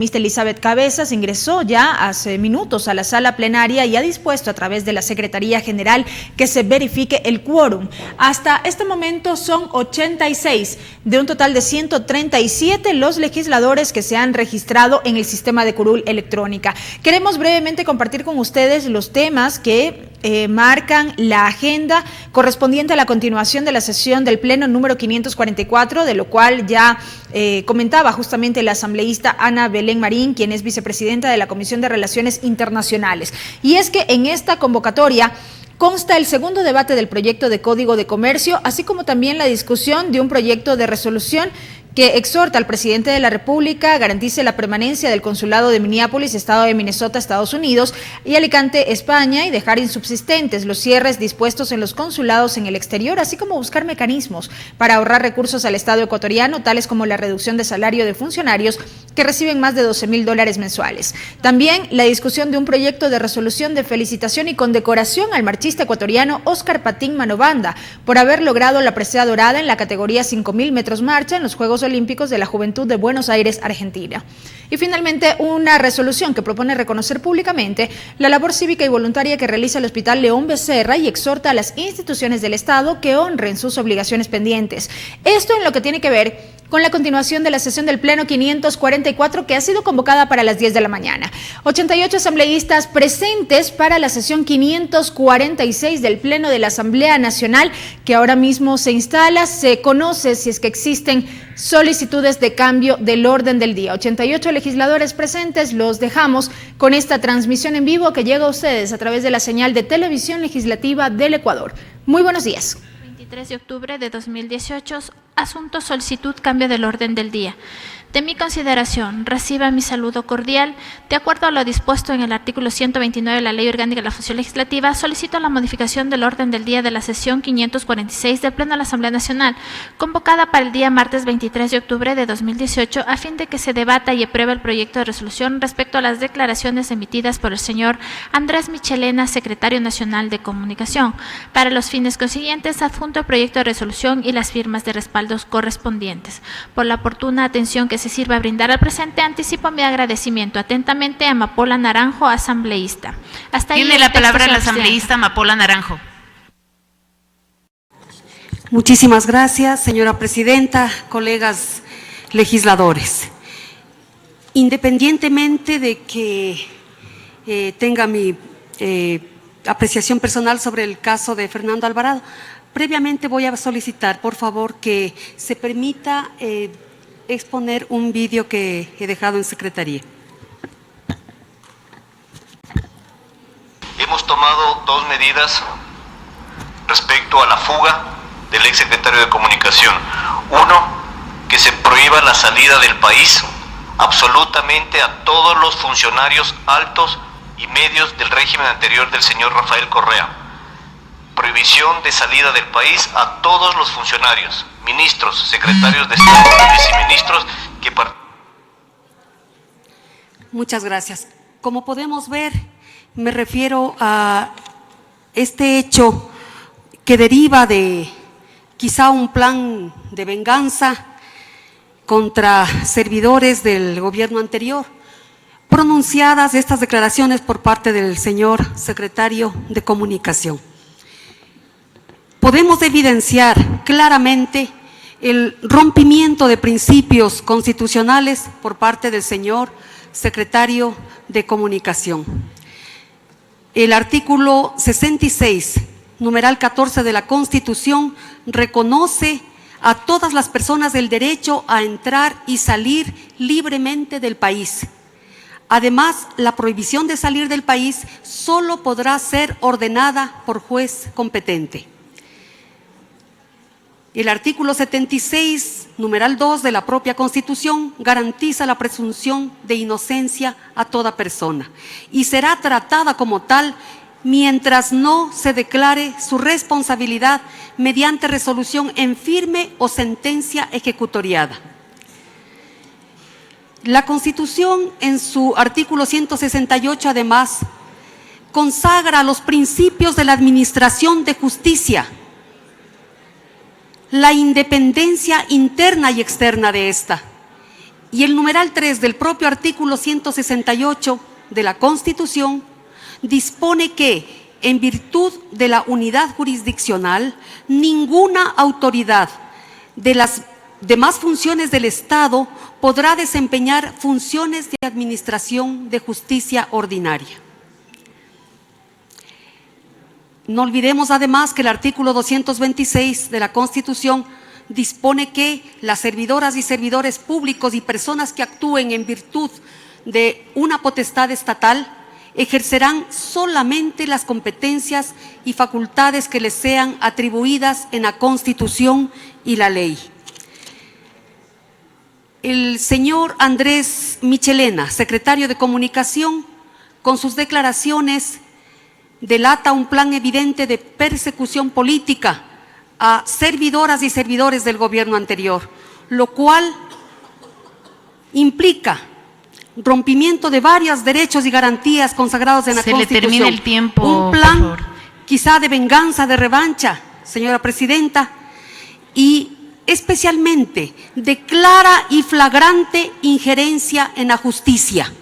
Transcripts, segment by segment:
Elizabeth Cabezas ingresó ya hace minutos a la sala plenaria y ha dispuesto a través de la Secretaría General que se verifique el quórum. Hasta este momento son 86 de un total de 137 los legisladores que se han registrado en el sistema de curul electrónica. Queremos brevemente compartir con ustedes los temas que marcan la agenda correspondiente a la continuación de la sesión del Pleno número 544, de lo cual ya comentaba justamente la asambleísta Ana Belén Marín, quien es vicepresidenta de la Comisión de Relaciones Internacionales. Y es que en esta convocatoria consta el segundo debate del proyecto de Código de Comercio, así como también la discusión de un proyecto de resolución que exhorta al presidente de la República garantice la permanencia del consulado de Minneapolis, estado de Minnesota, Estados Unidos, y Alicante, España, y dejar insubsistentes los cierres dispuestos en los consulados en el exterior, así como buscar mecanismos para ahorrar recursos al Estado ecuatoriano, tales como la reducción de salario de funcionarios que reciben más de $12,000 mensuales. También la discusión de un proyecto de resolución de felicitación y condecoración al marchista ecuatoriano Óscar Patín Manobanda por haber logrado la presea dorada en la categoría 5,000 metros marcha en los Juegos Olímpicos de la Juventud de Buenos Aires, Argentina. Y finalmente, una resolución que propone reconocer públicamente la labor cívica y voluntaria que realiza el Hospital León Becerra y exhorta a las instituciones del Estado que honren sus obligaciones pendientes. Esto en lo que tiene que ver con la continuación de la sesión del Pleno 544, que ha sido convocada para las 10 de la mañana. 88 asambleístas presentes para la sesión 546 del Pleno de la Asamblea Nacional, que ahora mismo se instala. Se conoce si es que existen solicitudes de cambio del orden del día. 88 legisladores presentes, los dejamos con esta transmisión en vivo que llega a ustedes a través de la señal de televisión legislativa del Ecuador. Muy buenos días. 23 de octubre de 2018, asunto solicitud cambio del orden del día. De mi consideración, reciba mi saludo cordial. De acuerdo a lo dispuesto en el artículo 129 de la Ley Orgánica de la Función Legislativa, solicito la modificación del orden del día de la sesión 546 del Pleno de la Asamblea Nacional, convocada para el día martes 23 de octubre de 2018, a fin de que se debata y apruebe el proyecto de resolución respecto a las declaraciones emitidas por el señor Andrés Michelena, secretario nacional de Comunicación. Para los fines consiguientes, adjunto el proyecto de resolución y las firmas de respaldos correspondientes. Por la oportuna atención que se sirva a brindar al presente, anticipo mi agradecimiento. Atentamente, Amapola Naranjo, asambleísta. Hasta ahí tiene la palabra la asambleísta Amapola Naranjo. Muchísimas gracias, señora presidenta, colegas legisladores. Independientemente de que tenga mi apreciación personal sobre el caso de Fernando Alvarado, previamente voy a solicitar, por favor, que se permita exponer un vídeo que he dejado en secretaría. Hemos tomado dos medidas respecto a la fuga del exsecretario de Comunicación. Uno, que se prohíba la salida del país absolutamente a todos los funcionarios altos y medios del régimen anterior del señor Rafael Correa. Prohibición de salida del país a todos los funcionarios, ministros, secretarios de Estado y viceministros que Muchas gracias. Como podemos ver, me refiero a este hecho que deriva de quizá un plan de venganza contra servidores del gobierno anterior, pronunciadas estas declaraciones por parte del señor secretario de Comunicación. Podemos evidenciar claramente el rompimiento de principios constitucionales por parte del señor secretario de Comunicación. El artículo 66, numeral 14 de la Constitución, reconoce a todas las personas el derecho a entrar y salir libremente del país. Además, la prohibición de salir del país solo podrá ser ordenada por juez competente. El artículo 76, numeral 2 de la propia Constitución, garantiza la presunción de inocencia a toda persona y será tratada como tal mientras no se declare su responsabilidad mediante resolución en firme o sentencia ejecutoriada. La Constitución, en su artículo 168, además, consagra los principios de la administración de justicia, la independencia interna y externa de esta, Y el numeral 3 del propio artículo 168 de la Constitución dispone que, en virtud de la unidad jurisdiccional, ninguna autoridad de las demás funciones del Estado podrá desempeñar funciones de administración de justicia ordinaria. No olvidemos además que el artículo 226 de la Constitución dispone que las servidoras y servidores públicos y personas que actúen en virtud de una potestad estatal ejercerán solamente las competencias y facultades que les sean atribuidas en la Constitución y la ley. El señor Andrés Michelena, secretario de Comunicación, con sus declaraciones delata un plan evidente de persecución política a servidoras y servidores del gobierno anterior, lo cual implica rompimiento de varios derechos y garantías consagrados en la Constitución. Se le termina el tiempo, un plan quizá de venganza, de revancha, señora presidenta, y especialmente de clara y flagrante injerencia en la justicia.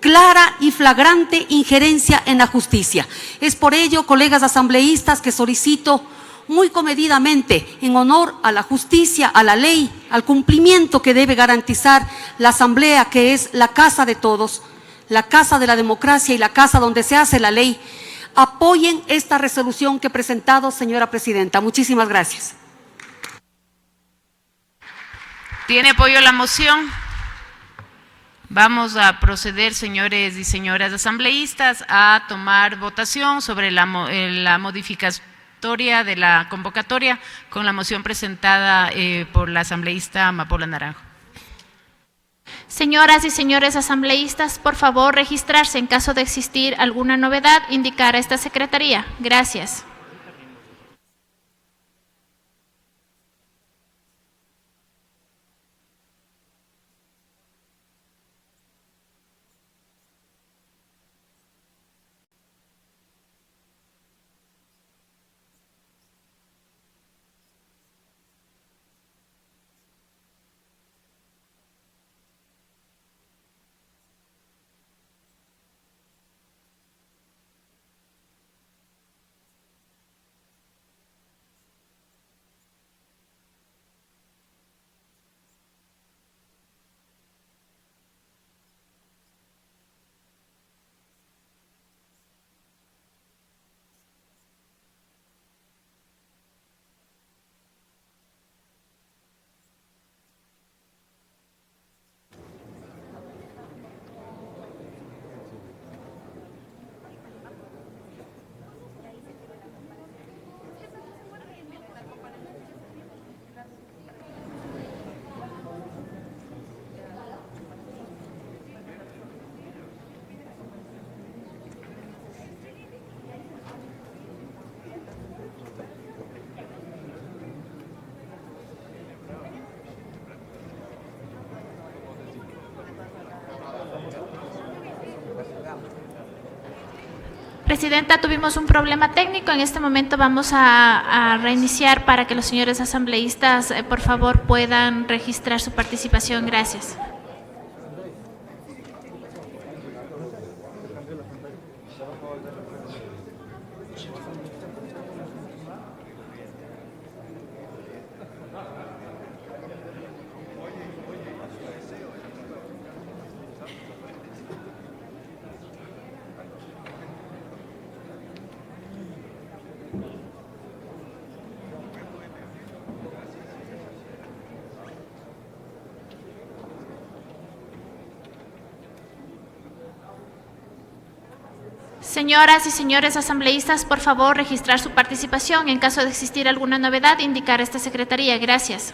Clara y flagrante injerencia en la justicia. Es por ello, colegas asambleístas, que solicito muy comedidamente, en honor a la justicia, a la ley, al cumplimiento que debe garantizar la Asamblea, que es la casa de todos, la casa de la democracia y la casa donde se hace la ley, apoyen esta resolución que he presentado, señora presidenta. Muchísimas gracias. ¿Tiene apoyo la moción? Vamos a proceder, señores y señoras asambleístas, a tomar votación sobre la modificatoria de la convocatoria con la moción presentada por la asambleísta Amapola Naranjo. Señoras y señores asambleístas, por favor, registrarse. En caso de existir alguna novedad, indicar a esta secretaría. Gracias. Presidenta, tuvimos un problema técnico. En este momento vamos a reiniciar para que los señores asambleístas, por favor, puedan registrar su participación. Gracias. Señoras y señores asambleístas, por favor, registrar su participación. En caso de existir alguna novedad, indicar a esta secretaría. Gracias.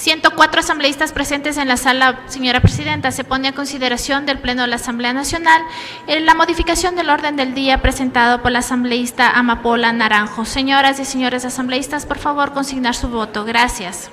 104 asambleístas presentes en la sala, señora presidenta. Se pone a consideración del Pleno de la Asamblea Nacional la modificación del orden del día presentado por la asambleísta Amapola Naranjo. Señoras y señores asambleístas, por favor, consignar su voto. Gracias.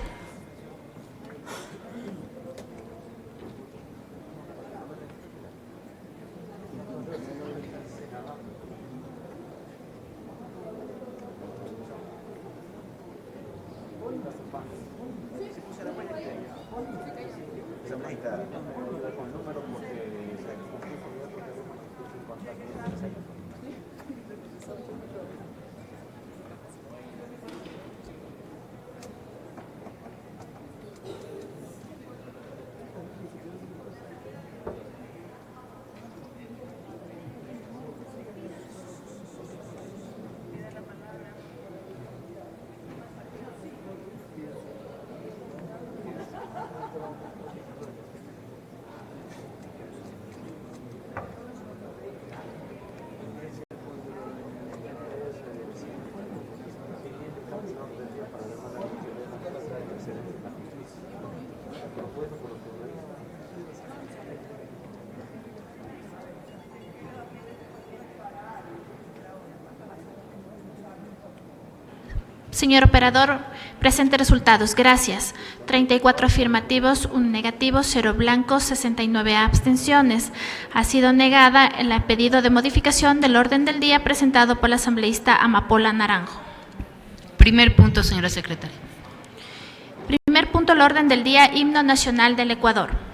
Señor operador, presente resultados. Gracias. 34 afirmativos, 1 negativo, 0 blancos, 69 abstenciones. Ha sido negada el pedido de modificación del orden del día presentado por la asambleísta Amapola Naranjo. Primer punto, señora secretaria. Primer punto, el orden del día, himno nacional del Ecuador.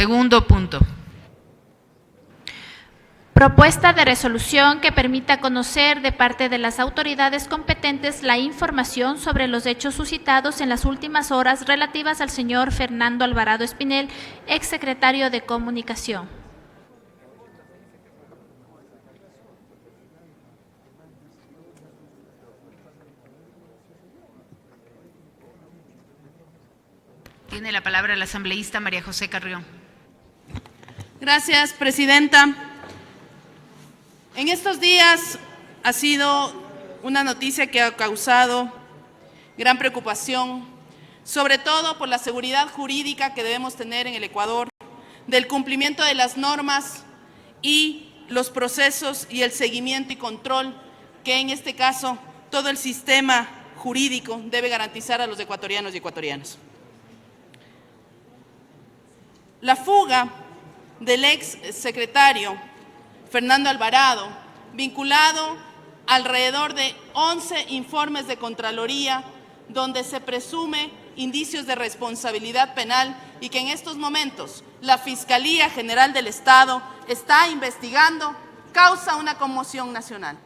Segundo punto. Propuesta de resolución que permita conocer de parte de las autoridades competentes la información sobre los hechos suscitados en las últimas horas relativas al señor Fernando Alvarado Espinel, exsecretario de Comunicación. Tiene la palabra la asambleísta María José Carrión. Gracias, presidenta. En estos días ha sido una noticia que ha causado gran preocupación, sobre todo por la seguridad jurídica que debemos tener en el Ecuador, del cumplimiento de las normas y los procesos y el seguimiento y control que en este caso todo el sistema jurídico debe garantizar a los ecuatorianos y ecuatorianas. La fuga del ex secretario Fernando Alvarado, vinculado alrededor de 11 informes de Contraloría, donde se presume indicios de responsabilidad penal y que en estos momentos la Fiscalía General del Estado está investigando, causa una conmoción nacional.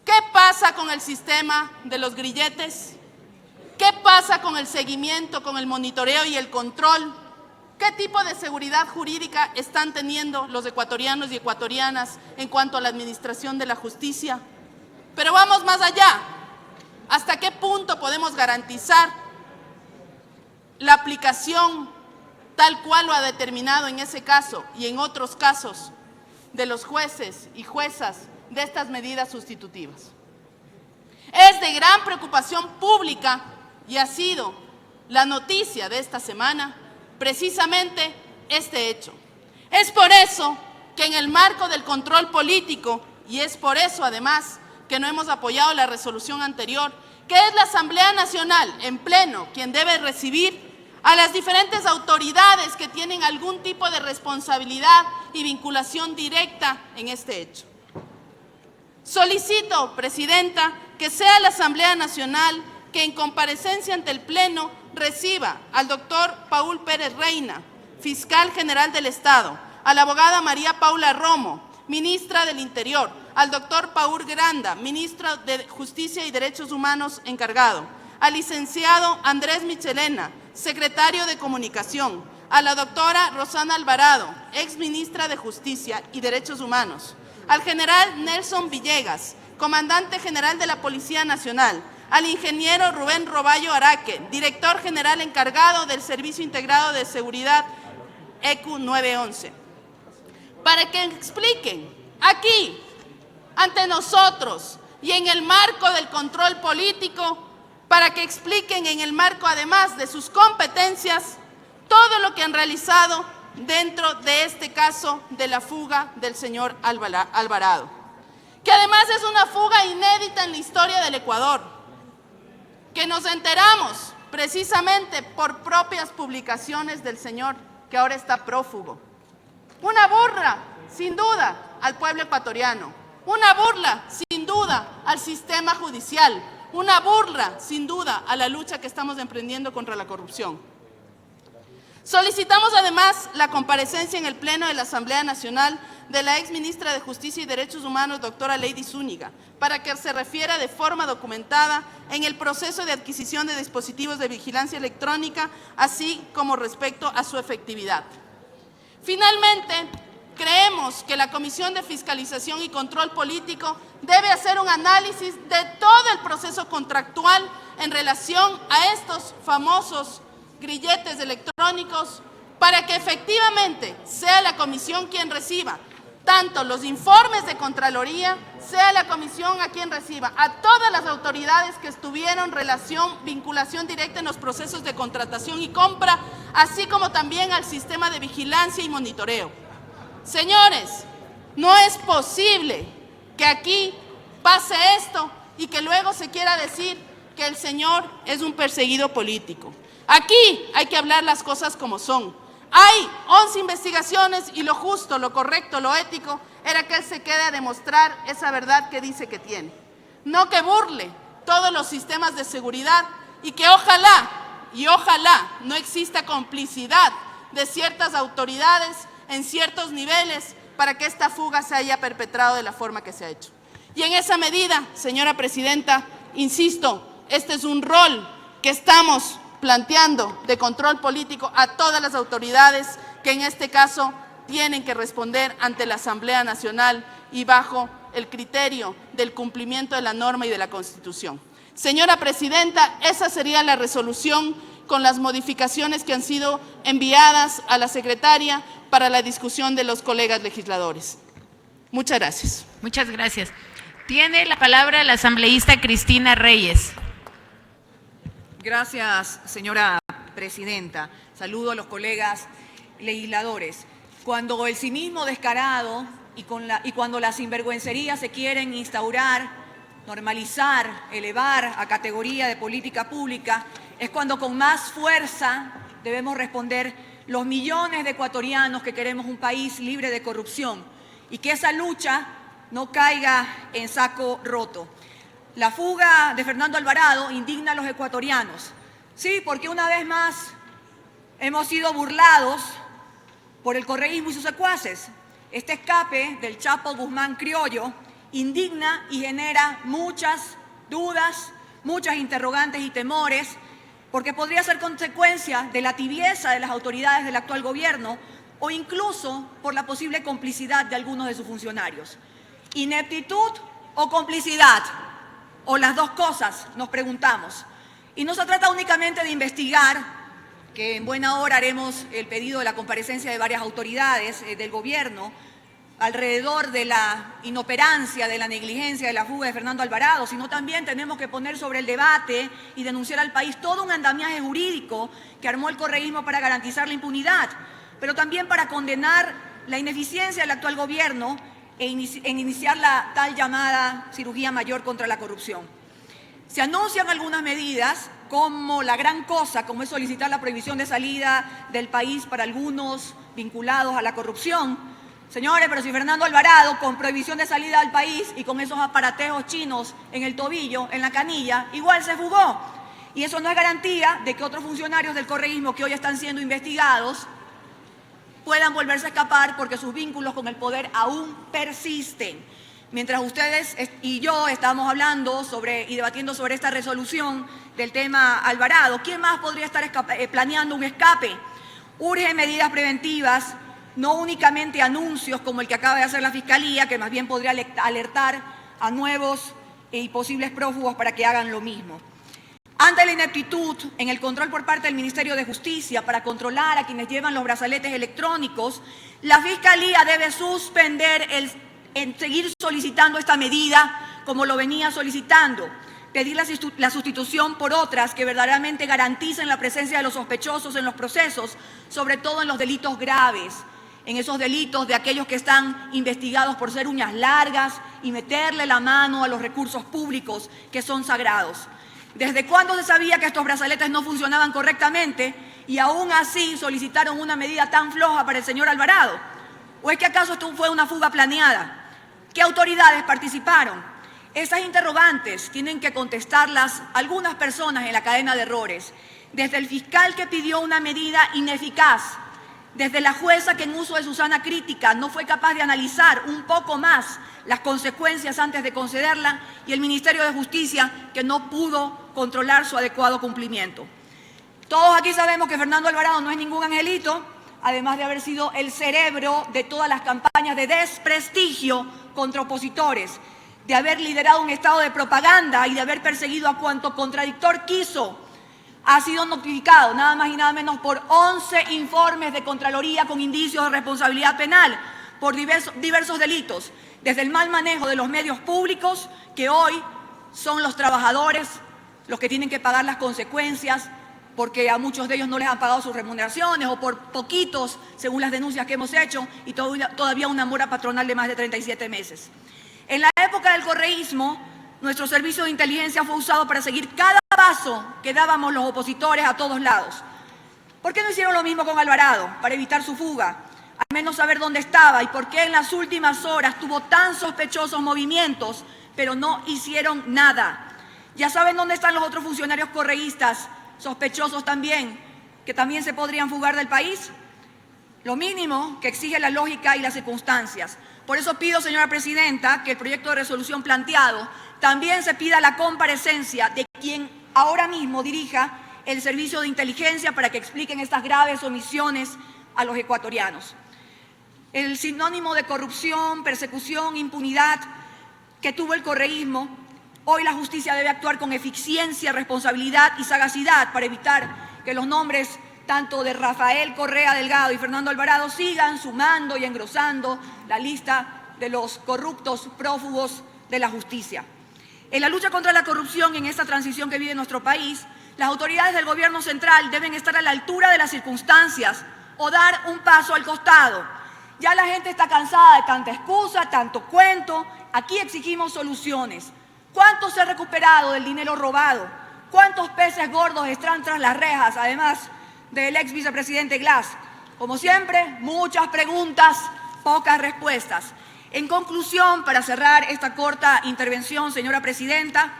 ¿Qué pasa con el sistema de los grilletes? ¿Qué pasa con el seguimiento, con el monitoreo y el control? ¿Qué tipo de seguridad jurídica están teniendo los ecuatorianos y ecuatorianas en cuanto a la administración de la justicia? Pero vamos más allá. ¿Hasta qué punto podemos garantizar la aplicación tal cual lo ha determinado en ese caso y en otros casos de los jueces y juezas de estas medidas sustitutivas? Es de gran preocupación pública y ha sido la noticia de esta semana precisamente este hecho. Es por eso que en el marco del control político, y es por eso además que no hemos apoyado la resolución anterior, que es la Asamblea Nacional en pleno quien debe recibir a las diferentes autoridades que tienen algún tipo de responsabilidad y vinculación directa en este hecho. Solicito, presidenta, que sea la Asamblea Nacional que en comparecencia ante el Pleno reciba al doctor Paul Pérez Reina, fiscal general del Estado, a la abogada María Paula Romo, ministra del Interior, al doctor Paul Granda, ministro de Justicia y Derechos Humanos encargado, al licenciado Andrés Michelena, secretario de Comunicación, a la doctora Rosana Alvarado, ex ministra de Justicia y Derechos Humanos, al general Nelson Villegas, comandante general de la Policía Nacional, al ingeniero Rubén Roballo Araque, director general encargado del Servicio Integrado de Seguridad ECU 911, para que expliquen aquí, ante nosotros y en el marco del control político, para que expliquen en el marco además de sus competencias todo lo que han realizado dentro de este caso de la fuga del señor Alvarado, que además es una fuga inédita en la historia del Ecuador, que nos enteramos precisamente por propias publicaciones del señor que ahora está prófugo. Una burla, sin duda, al pueblo ecuatoriano, una burla, sin duda, al sistema judicial, una burla, sin duda, a la lucha que estamos emprendiendo contra la corrupción. Solicitamos además la comparecencia en el Pleno de la Asamblea Nacional de la ex ministra de Justicia y Derechos Humanos, doctora Lady Zúñiga, para que se refiera de forma documentada en el proceso de adquisición de dispositivos de vigilancia electrónica, así como respecto a su efectividad. Finalmente, creemos que la Comisión de Fiscalización y Control Político debe hacer un análisis de todo el proceso contractual en relación a estos famosos grilletes electrónicos, para que efectivamente sea la comisión quien reciba tanto los informes de Contraloría, sea la comisión a quien reciba a todas las autoridades que estuvieron vinculación directa en los procesos de contratación y compra, así como también al sistema de vigilancia y monitoreo. Señores, no es posible que aquí pase esto y que luego se quiera decir que el señor es un perseguido político. Aquí hay que hablar las cosas como son. Hay 11 investigaciones y lo justo, lo correcto, lo ético era que él se quede a demostrar esa verdad que dice que tiene. No que burle todos los sistemas de seguridad y que ojalá no exista complicidad de ciertas autoridades en ciertos niveles para que esta fuga se haya perpetrado de la forma que se ha hecho. Y en esa medida, señora presidenta, insisto, este es un rol que estamos planteando de control político a todas las autoridades que en este caso tienen que responder ante la Asamblea Nacional y bajo el criterio del cumplimiento de la norma y de la Constitución. Señora presidenta, esa sería la resolución con las modificaciones que han sido enviadas a la secretaria para la discusión de los colegas legisladores. Muchas gracias. Muchas gracias. Tiene la palabra la asambleísta Cristina Reyes. Gracias, señora presidenta. Saludo a los colegas legisladores. Cuando el cinismo descarado y cuando las sinvergüencerías se quieren instaurar, normalizar, elevar a categoría de política pública, es cuando con más fuerza debemos responder los millones de ecuatorianos que queremos un país libre de corrupción y que esa lucha no caiga en saco roto. La fuga de Fernando Alvarado indigna a los ecuatorianos. Sí, porque una vez más hemos sido burlados por el correísmo y sus secuaces. Este escape del Chapo Guzmán criollo indigna y genera muchas dudas, muchas interrogantes y temores, porque podría ser consecuencia de la tibieza de las autoridades del actual gobierno o incluso por la posible complicidad de algunos de sus funcionarios. ¿Ineptitud o complicidad? O las dos cosas, nos preguntamos. Y no se trata únicamente de investigar, que en buena hora haremos el pedido de la comparecencia de varias autoridades del gobierno alrededor de la inoperancia, de la negligencia, de la fuga de Fernando Alvarado, sino también tenemos que poner sobre el debate y denunciar al país todo un andamiaje jurídico que armó el correísmo para garantizar la impunidad, pero también para condenar la ineficiencia del actual gobierno en iniciar la tal llamada cirugía mayor contra la corrupción. Se anuncian algunas medidas como la gran cosa, como es solicitar la prohibición de salida del país para algunos vinculados a la corrupción. Señores, pero si Fernando Alvarado, con prohibición de salida al país y con esos aparatejos chinos en el tobillo, en la canilla, igual se fugó. Y eso no es garantía de que otros funcionarios del correísmo que hoy están siendo investigados puedan volverse a escapar porque sus vínculos con el poder aún persisten. Mientras ustedes y yo estamos hablando y debatiendo sobre esta resolución del tema Alvarado, ¿quién más podría estar planeando un escape? Urge medidas preventivas, no únicamente anuncios como el que acaba de hacer la Fiscalía, que más bien podría alertar a nuevos y posibles prófugos para que hagan lo mismo. Ante la ineptitud en el control por parte del Ministerio de Justicia para controlar a quienes llevan los brazaletes electrónicos, la Fiscalía debe suspender en seguir solicitando esta medida como lo venía solicitando, pedir la sustitución por otras que verdaderamente garanticen la presencia de los sospechosos en los procesos, sobre todo en los delitos graves, en esos delitos de aquellos que están investigados por ser uñas largas y meterle la mano a los recursos públicos que son sagrados. ¿Desde cuándo se sabía que estos brazaletes no funcionaban correctamente y aún así solicitaron una medida tan floja para el señor Alvarado? ¿O es que acaso esto fue una fuga planeada? ¿Qué autoridades participaron? Esas interrogantes tienen que contestarlas algunas personas en la cadena de errores. Desde el fiscal que pidió una medida ineficaz, desde la jueza que en uso de su sana crítica no fue capaz de analizar un poco más las consecuencias antes de concederla, y el Ministerio de Justicia que no pudo controlar su adecuado cumplimiento. Todos aquí sabemos que Fernando Alvarado no es ningún angelito, además de haber sido el cerebro de todas las campañas de desprestigio contra opositores, de haber liderado un estado de propaganda y de haber perseguido a cuanto contradictor quiso. Ha sido notificado nada más y nada menos por 11 informes de Contraloría con indicios de responsabilidad penal por diversos delitos, desde el mal manejo de los medios públicos, que hoy son los trabajadores los que tienen que pagar las consecuencias porque a muchos de ellos no les han pagado sus remuneraciones o por poquitos, según las denuncias que hemos hecho, y todavía una mora patronal de más de 37 meses. En la época del correísmo, nuestro servicio de inteligencia fue usado para seguir cada paso que dábamos los opositores a todos lados. ¿Por qué no hicieron lo mismo con Alvarado para evitar su fuga? Al menos saber dónde estaba y por qué en las últimas horas tuvo tan sospechosos movimientos, pero no hicieron nada. Ya saben dónde están los otros funcionarios correístas, sospechosos también, que también se podrían fugar del país. lo mínimo que exige la lógica y las circunstancias. Por eso pido, señora presidenta, que el proyecto de resolución planteado también se pida la comparecencia de quien ahora mismo dirija el servicio de inteligencia para que expliquen estas graves omisiones a los ecuatorianos. El sinónimo de corrupción, persecución, impunidad que tuvo el correísmo, hoy la justicia debe actuar con eficiencia, responsabilidad y sagacidad para evitar que los nombres tanto de Rafael Correa Delgado y Fernando Alvarado sigan sumando y engrosando la lista de los corruptos prófugos de la justicia. En la lucha contra la corrupción en esta transición que vive nuestro país, las autoridades del gobierno central deben estar a la altura de las circunstancias o dar un paso al costado. Ya la gente está cansada de tanta excusa, tanto cuento. Aquí exigimos soluciones. ¿Cuánto se ha recuperado del dinero robado? ¿Cuántos peces gordos están tras las rejas, además del ex vicepresidente Glass? Como siempre, muchas preguntas, pocas respuestas. En conclusión, para cerrar esta corta intervención, señora presidenta,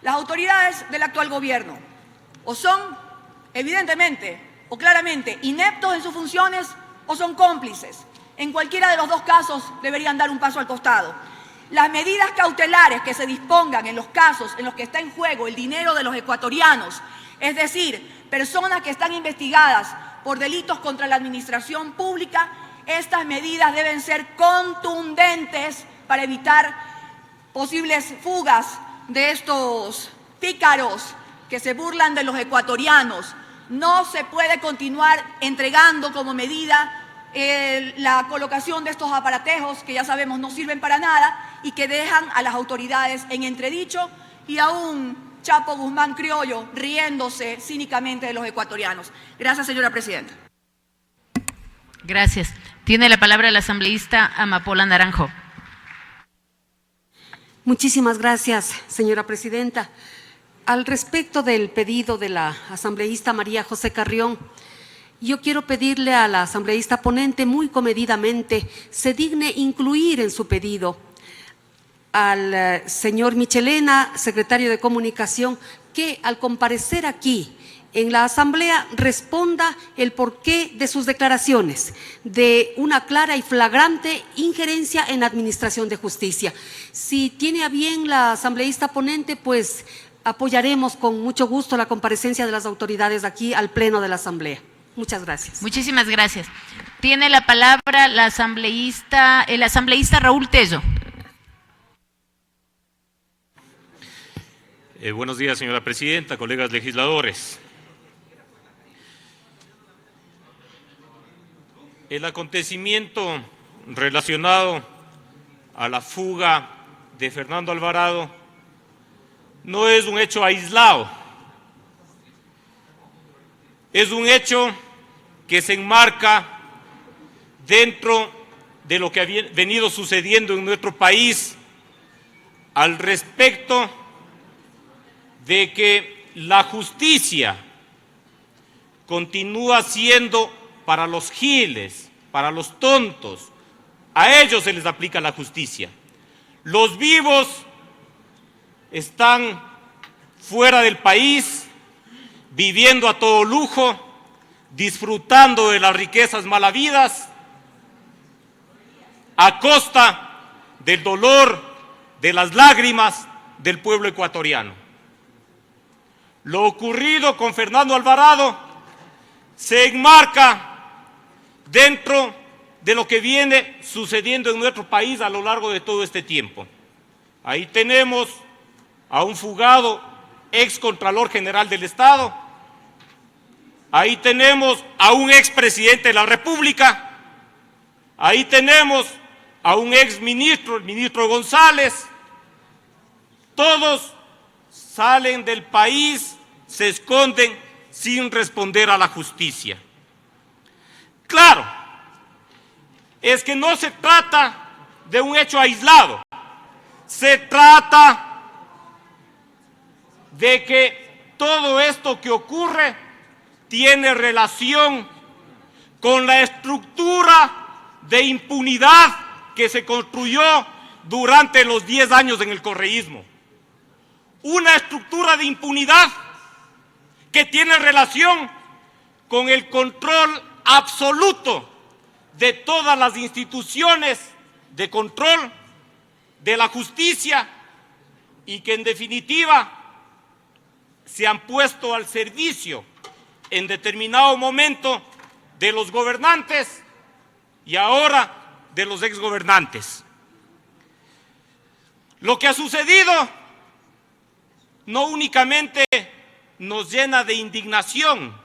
las autoridades del actual gobierno o son, evidentemente o claramente, ineptos en sus funciones o son cómplices. En cualquiera de los dos casos deberían dar un paso al costado. Las medidas cautelares que se dispongan en los casos en los que está en juego el dinero de los ecuatorianos, es decir, personas que están investigadas por delitos contra la administración pública, estas medidas deben ser contundentes para evitar posibles fugas de estos pícaros que se burlan de los ecuatorianos. No se puede continuar entregando como medida la colocación de estos aparatejos que ya sabemos no sirven para nada y que dejan a las autoridades en entredicho y a un Chapo Guzmán criollo riéndose cínicamente de los ecuatorianos. Gracias, señora presidenta. Gracias. Tiene la palabra la asambleísta Amapola Naranjo. Muchísimas gracias, señora presidenta. Al respecto del pedido de la asambleísta María José Carrión, yo quiero pedirle a la asambleísta ponente muy comedidamente se digne incluir en su pedido al señor Michelena, secretario de Comunicación, que al comparecer aquí en la asamblea responda el porqué de sus declaraciones de una clara y flagrante injerencia en la administración de justicia. Si tiene a bien la asambleísta ponente, pues apoyaremos con mucho gusto la comparecencia de las autoridades aquí al pleno de la asamblea. Muchas gracias. Muchísimas gracias. Tiene la palabra el asambleísta Raúl Tello. Buenos días, señora presidenta, colegas legisladores. El acontecimiento relacionado a la fuga de Fernando Alvarado no es un hecho aislado, es un hecho que se enmarca dentro de lo que ha venido sucediendo en nuestro país al respecto de que la justicia continúa siendo para los giles, para los tontos. A ellos se les aplica la justicia. Los vivos están fuera del país, viviendo a todo lujo, disfrutando de las riquezas malavidas, a costa del dolor, de las lágrimas del pueblo ecuatoriano. Lo ocurrido con Fernando Alvarado se enmarca dentro de lo que viene sucediendo en nuestro país a lo largo de todo este tiempo. Ahí tenemos a un fugado ex Contralor General del Estado, ahí tenemos a un ex presidente de la República, ahí tenemos a un ex ministro, el ministro González. Todos salen del país, se esconden sin responder a la justicia. Claro, es que no se trata de un hecho aislado, se trata de que todo esto que ocurre tiene relación con la estructura de impunidad que se construyó durante los 10 años en el correísmo. Una estructura de impunidad que tiene relación con el control absoluto de todas las instituciones de control de la justicia y que en definitiva se han puesto al servicio en determinado momento de los gobernantes y ahora de los exgobernantes. Lo que ha sucedido no únicamente nos llena de indignación,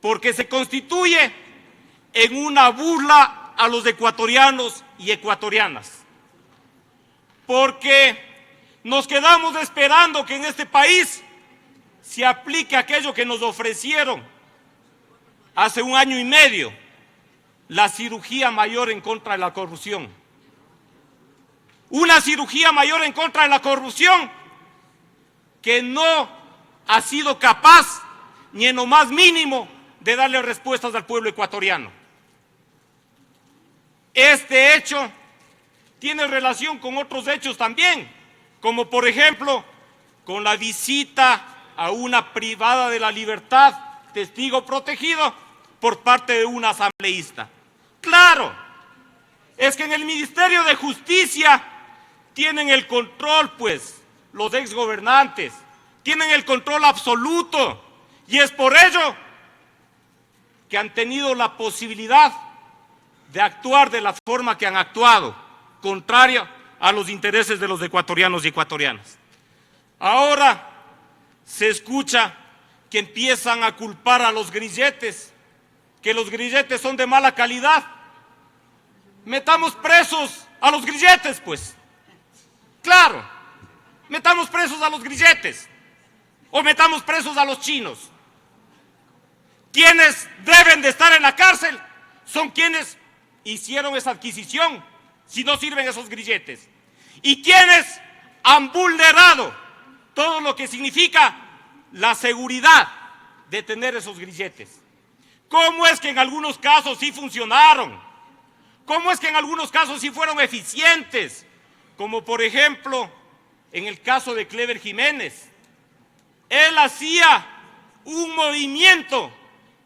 porque se constituye en una burla a los ecuatorianos y ecuatorianas, porque nos quedamos esperando que en este país se aplique aquello que nos ofrecieron hace 1 año y medio, la cirugía mayor en contra de la corrupción. Una cirugía mayor en contra de la corrupción que no ha sido capaz ni en lo más mínimo de darle respuestas al pueblo ecuatoriano. Este hecho tiene relación con otros hechos también, como por ejemplo con la visita a una privada de la libertad, testigo protegido, por parte de un asambleísta. Claro, es que en el Ministerio de Justicia tienen el control, pues, los exgobernantes, tienen el control absoluto, y es por ello que han tenido la posibilidad de actuar de la forma que han actuado, contraria a los intereses de los ecuatorianos y ecuatorianas. Ahora se escucha que empiezan a culpar a los grilletes, que los grilletes son de mala calidad. Metamos presos a los grilletes, pues. Claro, metamos presos a los grilletes o metamos presos a los chinos. Quienes deben de estar en la cárcel son quienes hicieron esa adquisición, si no sirven esos grilletes, y quienes han vulnerado todo lo que significa la seguridad de tener esos grilletes. ¿Cómo es que en algunos casos sí funcionaron? ¿Cómo es que en algunos casos sí fueron eficientes? Como por ejemplo, en el caso de Clever Jiménez. Él hacía un movimiento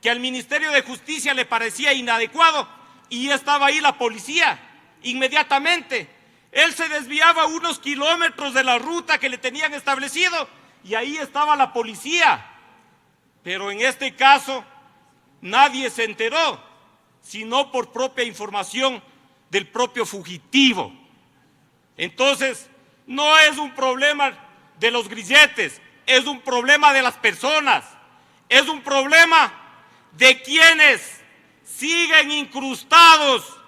que al Ministerio de Justicia le parecía inadecuado y estaba ahí la policía inmediatamente. Él se desviaba unos kilómetros de la ruta que le tenían establecido y ahí estaba la policía. Pero en este caso nadie se enteró, sino por propia información del propio fugitivo. Entonces, no es un problema de los grilletes, es un problema de las personas, es un problema de quienes siguen incrustados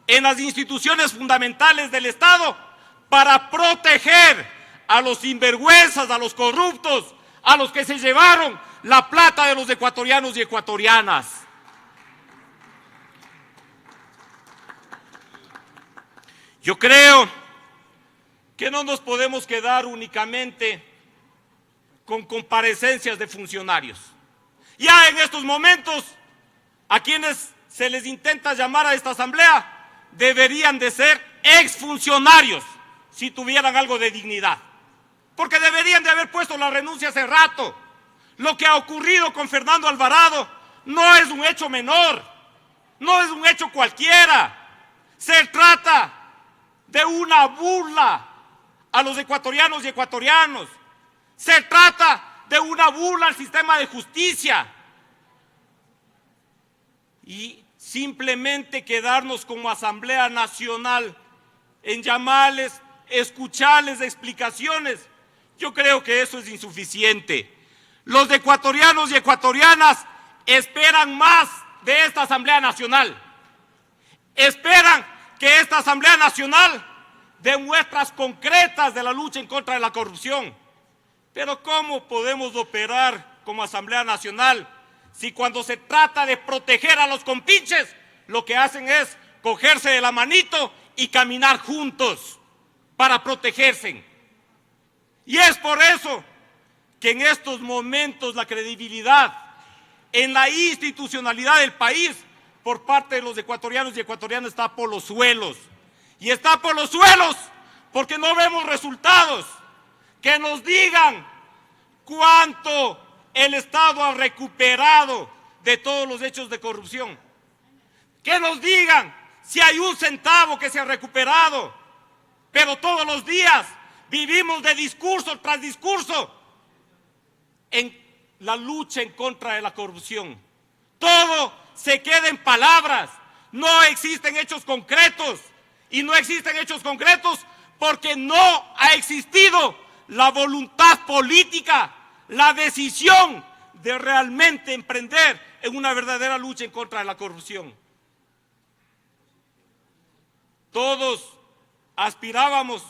en las instituciones fundamentales del Estado para proteger a los sinvergüenzas, a los corruptos, a los que se llevaron la plata de los ecuatorianos y ecuatorianas. Yo creo que no nos podemos quedar únicamente con comparecencias de funcionarios. Ya en estos momentos, a quienes se les intenta llamar a esta asamblea, deberían de ser exfuncionarios, si tuvieran algo de dignidad. Porque deberían de haber puesto la renuncia hace rato. Lo que ha ocurrido con Fernando Alvarado no es un hecho menor, no es un hecho cualquiera. Se trata de una burla a los ecuatorianos y ecuatorianos. Se trata de una burla al sistema de justicia. Y simplemente quedarnos como Asamblea Nacional en llamarles, escucharles explicaciones, yo creo que eso es insuficiente. Los ecuatorianos y ecuatorianas esperan más de esta Asamblea Nacional. Esperan que esta Asamblea Nacional dé muestras concretas de la lucha en contra de la corrupción. Pero ¿cómo podemos operar como Asamblea Nacional si cuando se trata de proteger a los compinches, lo que hacen es cogerse de la manito y caminar juntos para protegerse? Y es por eso que en estos momentos la credibilidad en la institucionalidad del país por parte de los ecuatorianos y ecuatorianas está por los suelos. Y está por los suelos porque no vemos resultados que nos digan cuánto el Estado ha recuperado de todos los hechos de corrupción. que nos digan si hay un centavo que se ha recuperado, pero todos los días vivimos de discurso tras discurso en la lucha en contra de la corrupción. Todo se queda en palabras, no existen hechos concretos, y no existen hechos concretos porque no ha existido la voluntad política, la decisión de realmente emprender en una verdadera lucha en contra de la corrupción. Todos aspirábamos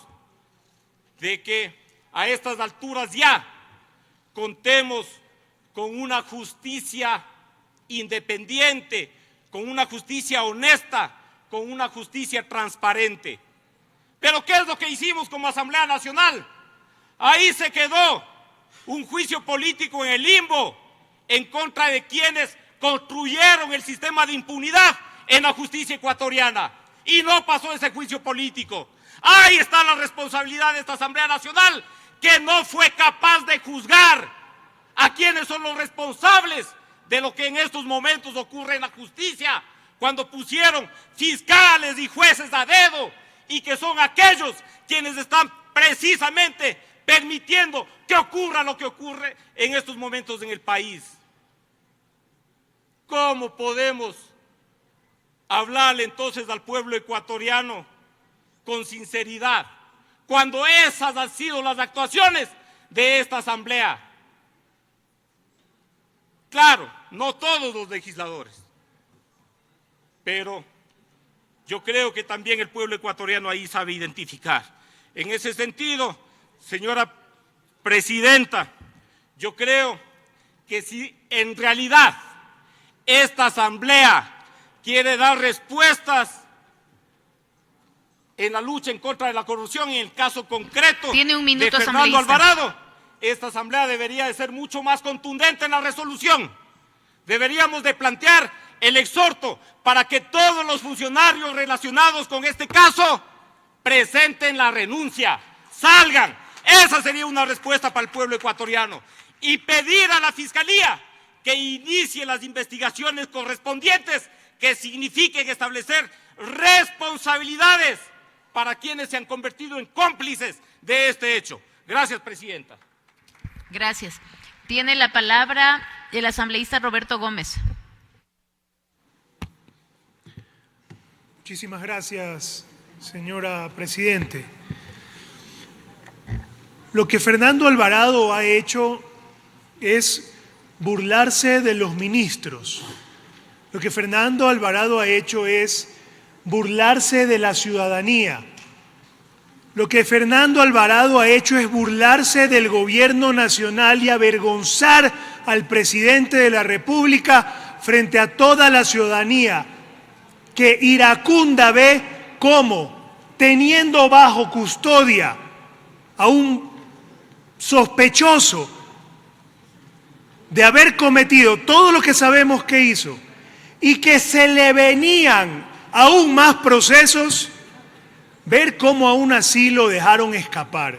de que a estas alturas ya contemos con una justicia independiente, con una justicia honesta, con una justicia transparente. Pero ¿qué es lo que hicimos como Asamblea Nacional? Ahí se quedó un juicio político en el limbo en contra de quienes construyeron el sistema de impunidad en la justicia ecuatoriana. Y no pasó ese juicio político. Ahí está la responsabilidad de esta Asamblea Nacional, que no fue capaz de juzgar a quienes son los responsables de lo que en estos momentos ocurre en la justicia, cuando pusieron fiscales y jueces a dedo, y que son aquellos quienes están precisamente permitiendo que ocurra lo que ocurre en estos momentos en el país. ¿Cómo podemos hablarle entonces al pueblo ecuatoriano con sinceridad cuando esas han sido las actuaciones de esta Asamblea? Claro, no todos los legisladores, pero yo creo que también el pueblo ecuatoriano ahí sabe identificar. En ese sentido, señora presidenta, yo creo que si en realidad esta Asamblea quiere dar respuestas en la lucha en contra de la corrupción, en el caso concreto Tiene un minuto, de Fernando asambleísta. Alvarado, esta Asamblea debería de ser mucho más contundente en la resolución. Deberíamos de plantear el exhorto para que todos los funcionarios relacionados con este caso presenten la renuncia, salgan. Esa sería una respuesta para el pueblo ecuatoriano. Y pedir a la Fiscalía que inicie las investigaciones correspondientes que signifiquen establecer responsabilidades para quienes se han convertido en cómplices de este hecho. Gracias, presidenta. Gracias. Tiene la palabra el asambleísta Roberto Gómez. Muchísimas gracias, señora Presidente. Lo que Fernando Alvarado ha hecho es burlarse de los ministros. Lo que Fernando Alvarado ha hecho es burlarse de la ciudadanía. Lo que Fernando Alvarado ha hecho es burlarse del gobierno nacional y avergonzar al presidente de la República frente a toda la ciudadanía, que iracunda ve cómo, teniendo bajo custodia a un sospechoso de haber cometido todo lo que sabemos que hizo y que se le venían aún más procesos, ver cómo aún así lo dejaron escapar.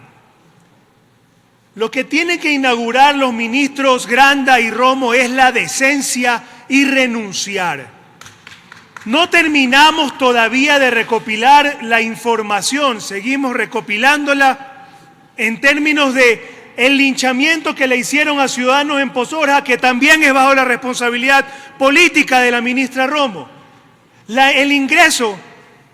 Lo que tienen que inaugurar los ministros Granda y Romo es la decencia y renunciar. No terminamos todavía de recopilar la información, seguimos recopilándola en términos de el linchamiento que le hicieron a ciudadanos en Pozorja, que también es bajo la responsabilidad política de la ministra Romo. El ingreso,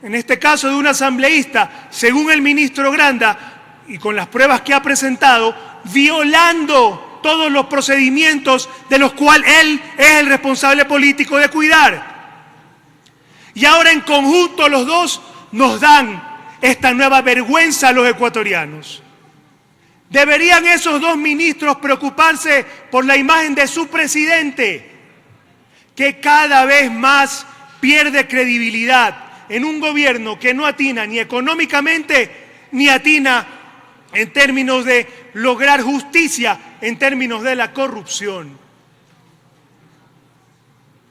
en este caso de un asambleísta, según el ministro Granda, y con las pruebas que ha presentado, violando todos los procedimientos de los cuales él es el responsable político de cuidar. Y ahora en conjunto los dos nos dan esta nueva vergüenza a los ecuatorianos. ¿Deberían esos dos ministros preocuparse por la imagen de su presidente, que cada vez más pierde credibilidad en un gobierno que no atina ni económicamente ni atina en términos de lograr justicia, en términos de la corrupción?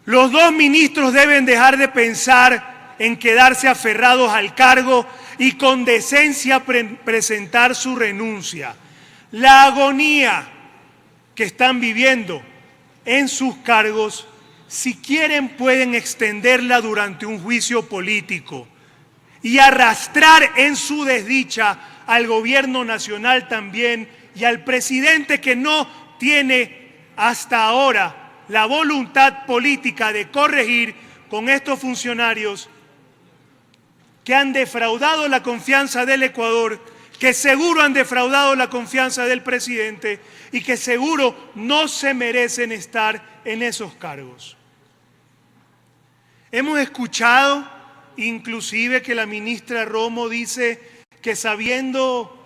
Los dos ministros deben dejar de pensar en quedarse aferrados al cargo y con decencia presentar su renuncia. La agonía que están viviendo en sus cargos si quieren pueden extenderla durante un juicio político y arrastrar en su desdicha al gobierno nacional también y al presidente que no tiene hasta ahora la voluntad política de corregir con estos funcionarios que han defraudado la confianza del Ecuador, que seguro han defraudado la confianza del presidente y que seguro no se merecen estar en esos cargos. Hemos escuchado inclusive que la ministra Romo dice que sabiendo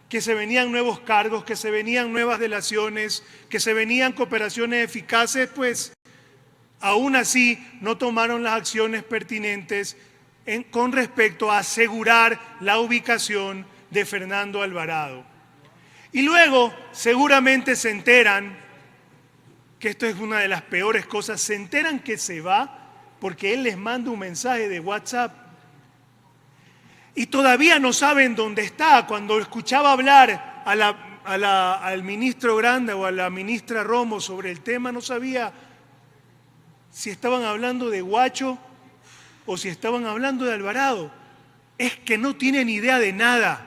que se venían nuevos cargos, que se venían nuevas delaciones, que se venían cooperaciones eficaces, pues aún así no tomaron las acciones pertinentes con respecto a asegurar la ubicación de Fernando Alvarado. Y luego seguramente se enteran, que esto es una de las peores cosas, se enteran que se va porque él les manda un mensaje de WhatsApp y todavía no saben dónde está. Cuando escuchaba hablar al ministro Granda o a la ministra Romo sobre el tema, no sabía si estaban hablando de Guacho o si estaban hablando de Alvarado. Es que no tienen idea de nada.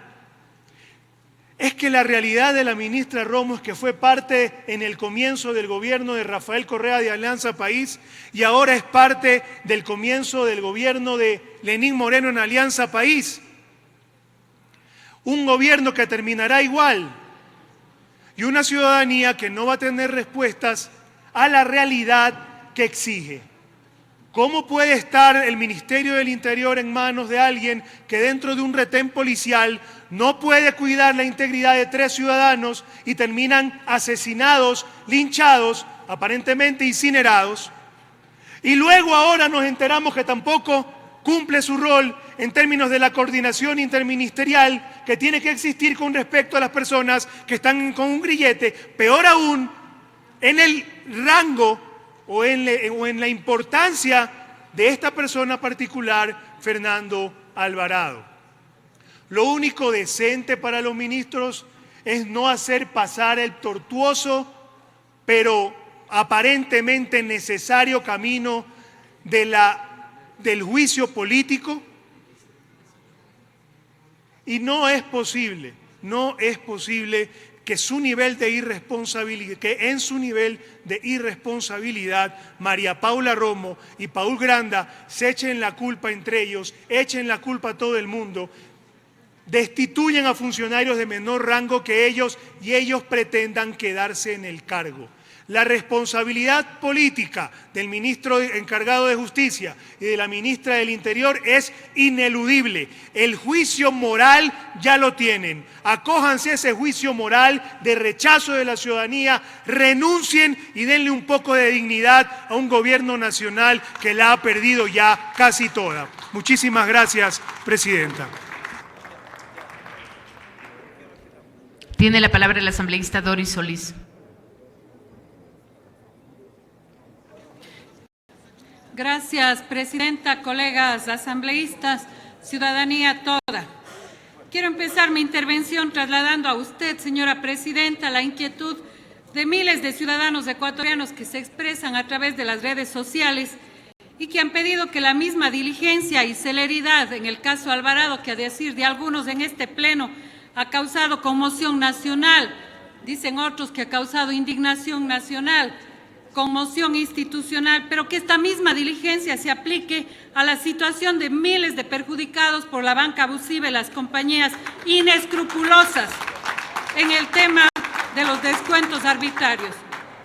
Es que la realidad de la ministra Romo es que fue parte en el comienzo del gobierno de Rafael Correa de Alianza País y ahora es parte del comienzo del gobierno de Lenín Moreno en Alianza País. Un gobierno que terminará igual y una ciudadanía que no va a tener respuestas a la realidad que exige. ¿Cómo puede estar el Ministerio del Interior en manos de alguien que dentro de un retén policial no puede cuidar la integridad de 3 ciudadanos y terminan asesinados, linchados, aparentemente incinerados? Y luego ahora nos enteramos que tampoco cumple su rol en términos de la coordinación interministerial que tiene que existir con respecto a las personas que están con un grillete, peor aún, en el rango o en la importancia de esta persona particular, Fernando Alvarado. Lo único decente para los ministros es no hacer pasar el tortuoso, pero aparentemente necesario camino del juicio político. Y no es posible que en su nivel de irresponsabilidad María Paula Romo y Paul Granda se echen la culpa entre ellos, echen la culpa a todo el mundo, destituyen a funcionarios de menor rango que ellos y ellos pretendan quedarse en el cargo. La responsabilidad política del ministro encargado de Justicia y de la ministra del Interior es ineludible. El juicio moral ya lo tienen. Acójanse a ese juicio moral de rechazo de la ciudadanía, renuncien y denle un poco de dignidad a un gobierno nacional que la ha perdido ya casi toda. Muchísimas gracias, Presidenta. Tiene la palabra el asambleísta Doris Solís. Gracias, Presidenta, colegas asambleístas, ciudadanía toda. Quiero empezar mi intervención trasladando a usted, señora Presidenta, la inquietud de miles de ciudadanos ecuatorianos que se expresan a través de las redes sociales y que han pedido que la misma diligencia y celeridad en el caso Alvarado, que a decir de algunos en este pleno ha causado conmoción nacional, dicen otros que ha causado indignación nacional, conmoción institucional, pero que esta misma diligencia se aplique a la situación de miles de perjudicados por la banca abusiva y las compañías inescrupulosas en el tema de los descuentos arbitrarios.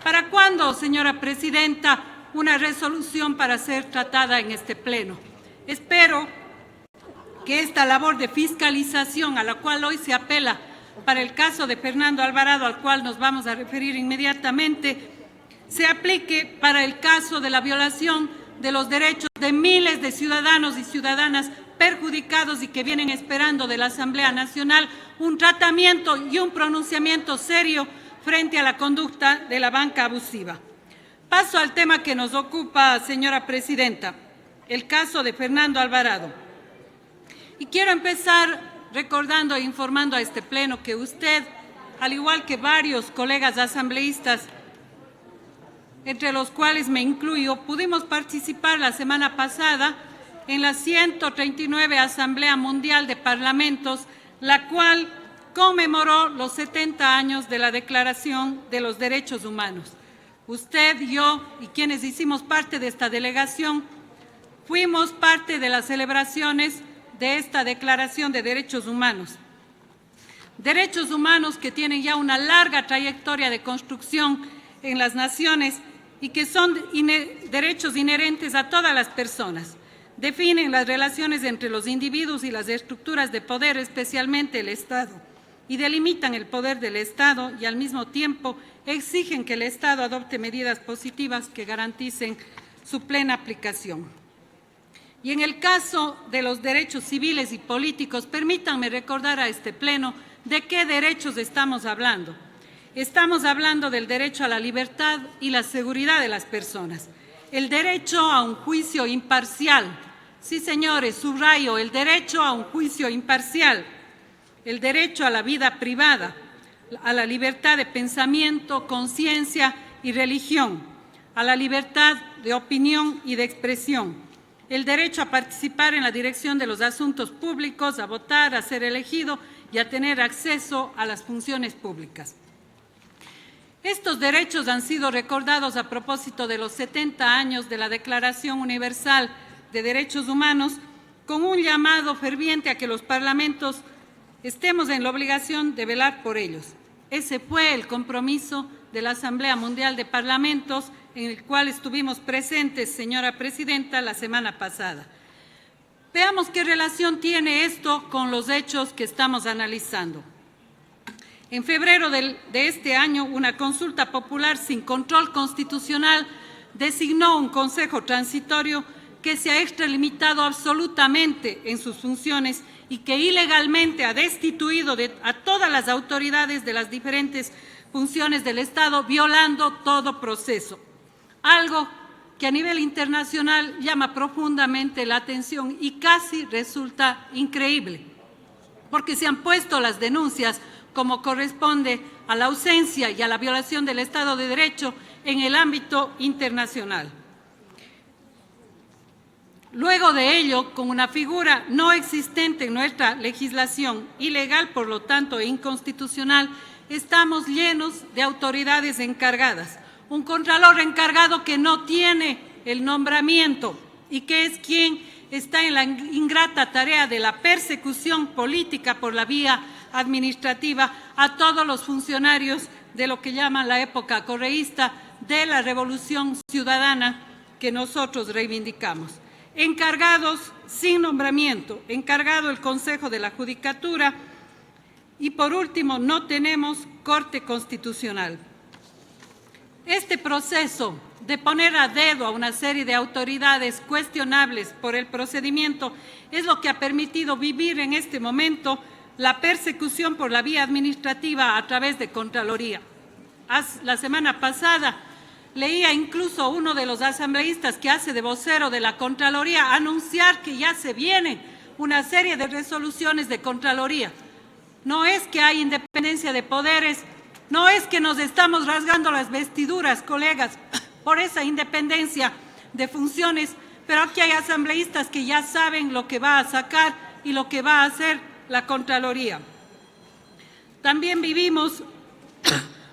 ¿Para cuándo, señora Presidenta, una resolución para ser tratada en este pleno? Espero que esta labor de fiscalización a la cual hoy se apela para el caso de Fernando Alvarado, al cual nos vamos a referir inmediatamente, se aplique para el caso de la violación de los derechos de miles de ciudadanos y ciudadanas perjudicados y que vienen esperando de la Asamblea Nacional un tratamiento y un pronunciamiento serio frente a la conducta de la banca abusiva. Paso al tema que nos ocupa, señora Presidenta, el caso de Fernando Alvarado. Y quiero empezar recordando e informando a este pleno que usted, al igual que varios colegas asambleístas, entre los cuales me incluyo, pudimos participar la semana pasada en la 139 Asamblea Mundial de Parlamentos, la cual conmemoró los 70 años de la Declaración de los Derechos Humanos. Usted, yo y quienes hicimos parte de esta delegación, fuimos parte de las celebraciones de esta Declaración de Derechos Humanos. Derechos humanos que tienen ya una larga trayectoria de construcción en las naciones y que son derechos inherentes a todas las personas. Definen las relaciones entre los individuos y las estructuras de poder, especialmente el Estado, y delimitan el poder del Estado y al mismo tiempo exigen que el Estado adopte medidas positivas que garanticen su plena aplicación. Y en el caso de los derechos civiles y políticos, permítanme recordar a este Pleno de qué derechos estamos hablando. Estamos hablando del derecho a la libertad y la seguridad de las personas, el derecho a un juicio imparcial. Sí, señores, subrayo, el derecho a un juicio imparcial, el derecho a la vida privada, a la libertad de pensamiento, conciencia y religión, a la libertad de opinión y de expresión, el derecho a participar en la dirección de los asuntos públicos, a votar, a ser elegido y a tener acceso a las funciones públicas. Estos derechos han sido recordados a propósito de los 70 años de la Declaración Universal de Derechos Humanos, con un llamado ferviente a que los parlamentos estemos en la obligación de velar por ellos. Ese fue el compromiso de la Asamblea Mundial de Parlamentos, en el cual estuvimos presentes, señora Presidenta, la semana pasada. Veamos qué relación tiene esto con los hechos que estamos analizando. En febrero de este año, una consulta popular sin control constitucional designó un consejo transitorio que se ha extralimitado absolutamente en sus funciones y que ilegalmente ha destituido a todas las autoridades de las diferentes funciones del Estado, violando todo proceso. Algo que a nivel internacional llama profundamente la atención y casi resulta increíble, porque se han puesto las denuncias como corresponde a la ausencia y a la violación del Estado de Derecho en el ámbito internacional. Luego de ello, con una figura no existente en nuestra legislación, ilegal, por lo tanto, e inconstitucional, estamos llenos de autoridades encargadas. Un contralor encargado que no tiene el nombramiento y que es quien está en la ingrata tarea de la persecución política por la vía administrativa a todos los funcionarios de lo que llaman la época correísta de la Revolución Ciudadana que nosotros reivindicamos. Encargados sin nombramiento, encargado el Consejo de la Judicatura y por último no tenemos Corte Constitucional. Este proceso de poner a dedo a una serie de autoridades cuestionables por el procedimiento es lo que ha permitido vivir en este momento la persecución por la vía administrativa a través de Contraloría. La semana pasada leía incluso uno de los asambleístas que hace de vocero de la Contraloría anunciar que ya se vienen una serie de resoluciones de Contraloría. No es que hay independencia de poderes, no es que nos estamos rasgando las vestiduras, colegas, por esa independencia de funciones, pero aquí hay asambleístas que ya saben lo que va a sacar y lo que va a hacer la Contraloría. También vivimos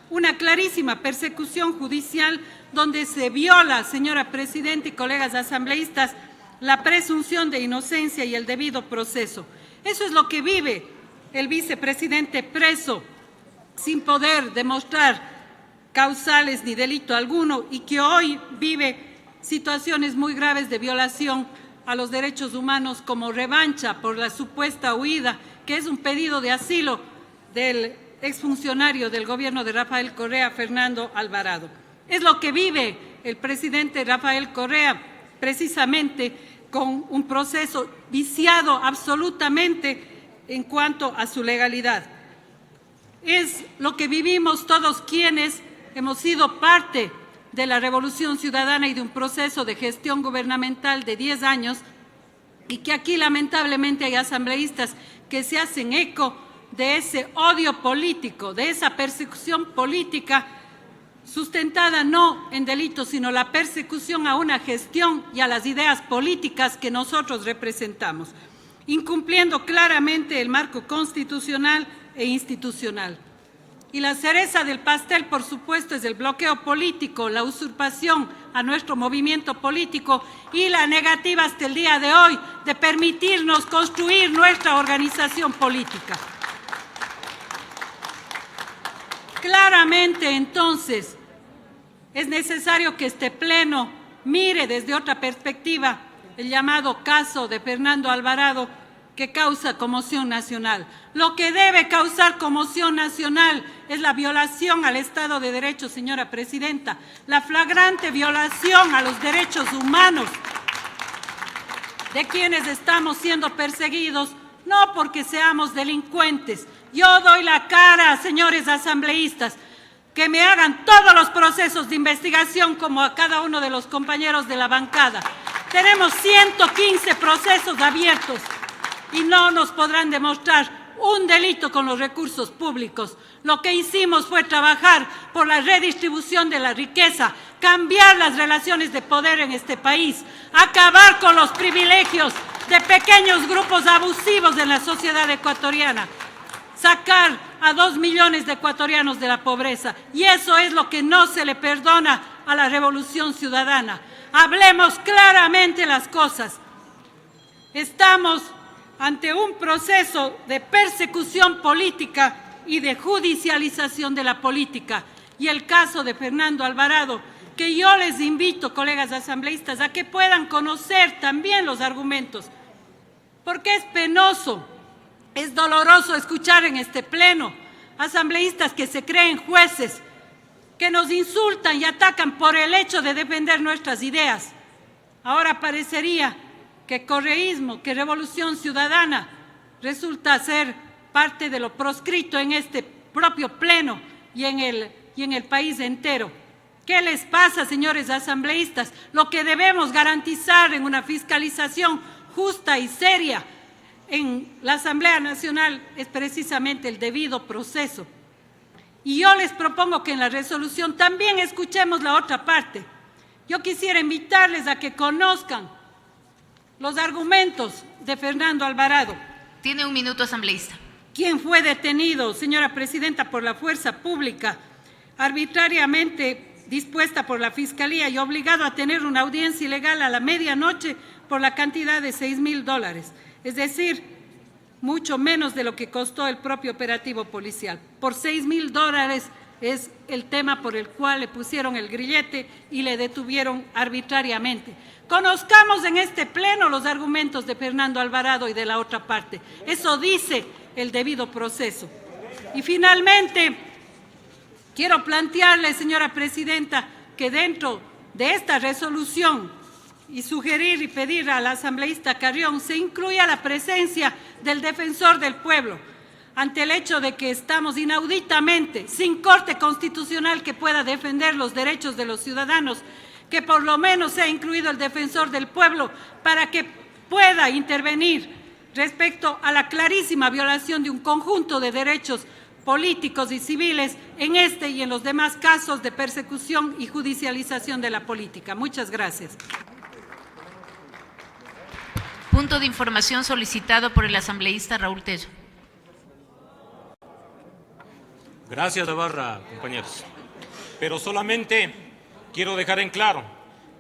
una clarísima persecución judicial donde se viola, señora Presidenta y colegas asambleístas, la presunción de inocencia y el debido proceso. Eso es lo que vive el vicepresidente preso, sin poder demostrar causales ni delito alguno y que hoy vive situaciones muy graves de violación a los derechos humanos como revancha por la supuesta huida, que es un pedido de asilo del exfuncionario del gobierno de Rafael Correa, Fernando Alvarado. Es lo que vive el presidente Rafael Correa, precisamente con un proceso viciado absolutamente en cuanto a su legalidad. Es lo que vivimos todos quienes hemos sido parte de la Revolución Ciudadana y de un proceso de gestión gubernamental de 10 años y que aquí lamentablemente hay asambleístas que se hacen eco de ese odio político, de esa persecución política sustentada no en delitos, sino la persecución a una gestión y a las ideas políticas que nosotros representamos, incumpliendo claramente el marco constitucional e institucional. Y la cereza del pastel, por supuesto, es el bloqueo político, la usurpación a nuestro movimiento político y la negativa hasta el día de hoy de permitirnos construir nuestra organización política. Claramente, entonces, es necesario que este Pleno mire desde otra perspectiva el llamado caso de Fernando Alvarado, que causa conmoción nacional. Lo que debe causar conmoción nacional es la violación al Estado de Derecho, señora Presidenta, la flagrante violación a los derechos humanos de quienes estamos siendo perseguidos, no porque seamos delincuentes. Yo doy la cara, señores asambleístas, que me hagan todos los procesos de investigación como a cada uno de los compañeros de la bancada. Tenemos 115 procesos abiertos y no nos podrán demostrar un delito con los recursos públicos. Lo que hicimos fue trabajar por la redistribución de la riqueza, cambiar las relaciones de poder en este país, acabar con los privilegios de pequeños grupos abusivos en la sociedad ecuatoriana, sacar a 2 millones de ecuatorianos de la pobreza. Y eso es lo que no se le perdona a la Revolución Ciudadana. Hablemos claramente las cosas. Estamos ante un proceso de persecución política y de judicialización de la política. Y el caso de Fernando Alvarado, que yo les invito, colegas asambleístas, a que puedan conocer también los argumentos, porque es penoso, es doloroso escuchar en este Pleno asambleístas que se creen jueces, que nos insultan y atacan por el hecho de defender nuestras ideas. Ahora parecería que correísmo, que Revolución Ciudadana resulta ser parte de lo proscrito en este propio Pleno y en el país entero. ¿Qué les pasa, señores asambleístas? Lo que debemos garantizar en una fiscalización justa y seria en la Asamblea Nacional es precisamente el debido proceso. Y yo les propongo que en la resolución también escuchemos la otra parte. Yo quisiera invitarles a que conozcan los argumentos de Fernando Alvarado. Tiene un minuto, asambleísta. Quien fue detenido, señora Presidenta, por la fuerza pública, arbitrariamente dispuesta por la Fiscalía y obligado a tener una audiencia ilegal a la medianoche por la cantidad de $6,000, es decir, mucho menos de lo que costó el propio operativo policial. Por $6,000 es el tema por el cual le pusieron el grillete y le detuvieron arbitrariamente. Conozcamos en este Pleno los argumentos de Fernando Alvarado y de la otra parte. Eso dice el debido proceso. Y finalmente, quiero plantearle, señora Presidenta, que dentro de esta resolución y sugerir y pedir al asambleísta Carrión se incluya la presencia del defensor del pueblo ante el hecho de que estamos inauditamente sin corte constitucional que pueda defender los derechos de los ciudadanos, que por lo menos sea incluido el defensor del pueblo para que pueda intervenir respecto a la clarísima violación de un conjunto de derechos políticos y civiles en este y en los demás casos de persecución y judicialización de la política. Muchas gracias. Punto de información solicitado por el asambleísta Raúl Tello. Gracias, Navarra, compañeros. Pero solamente quiero dejar en claro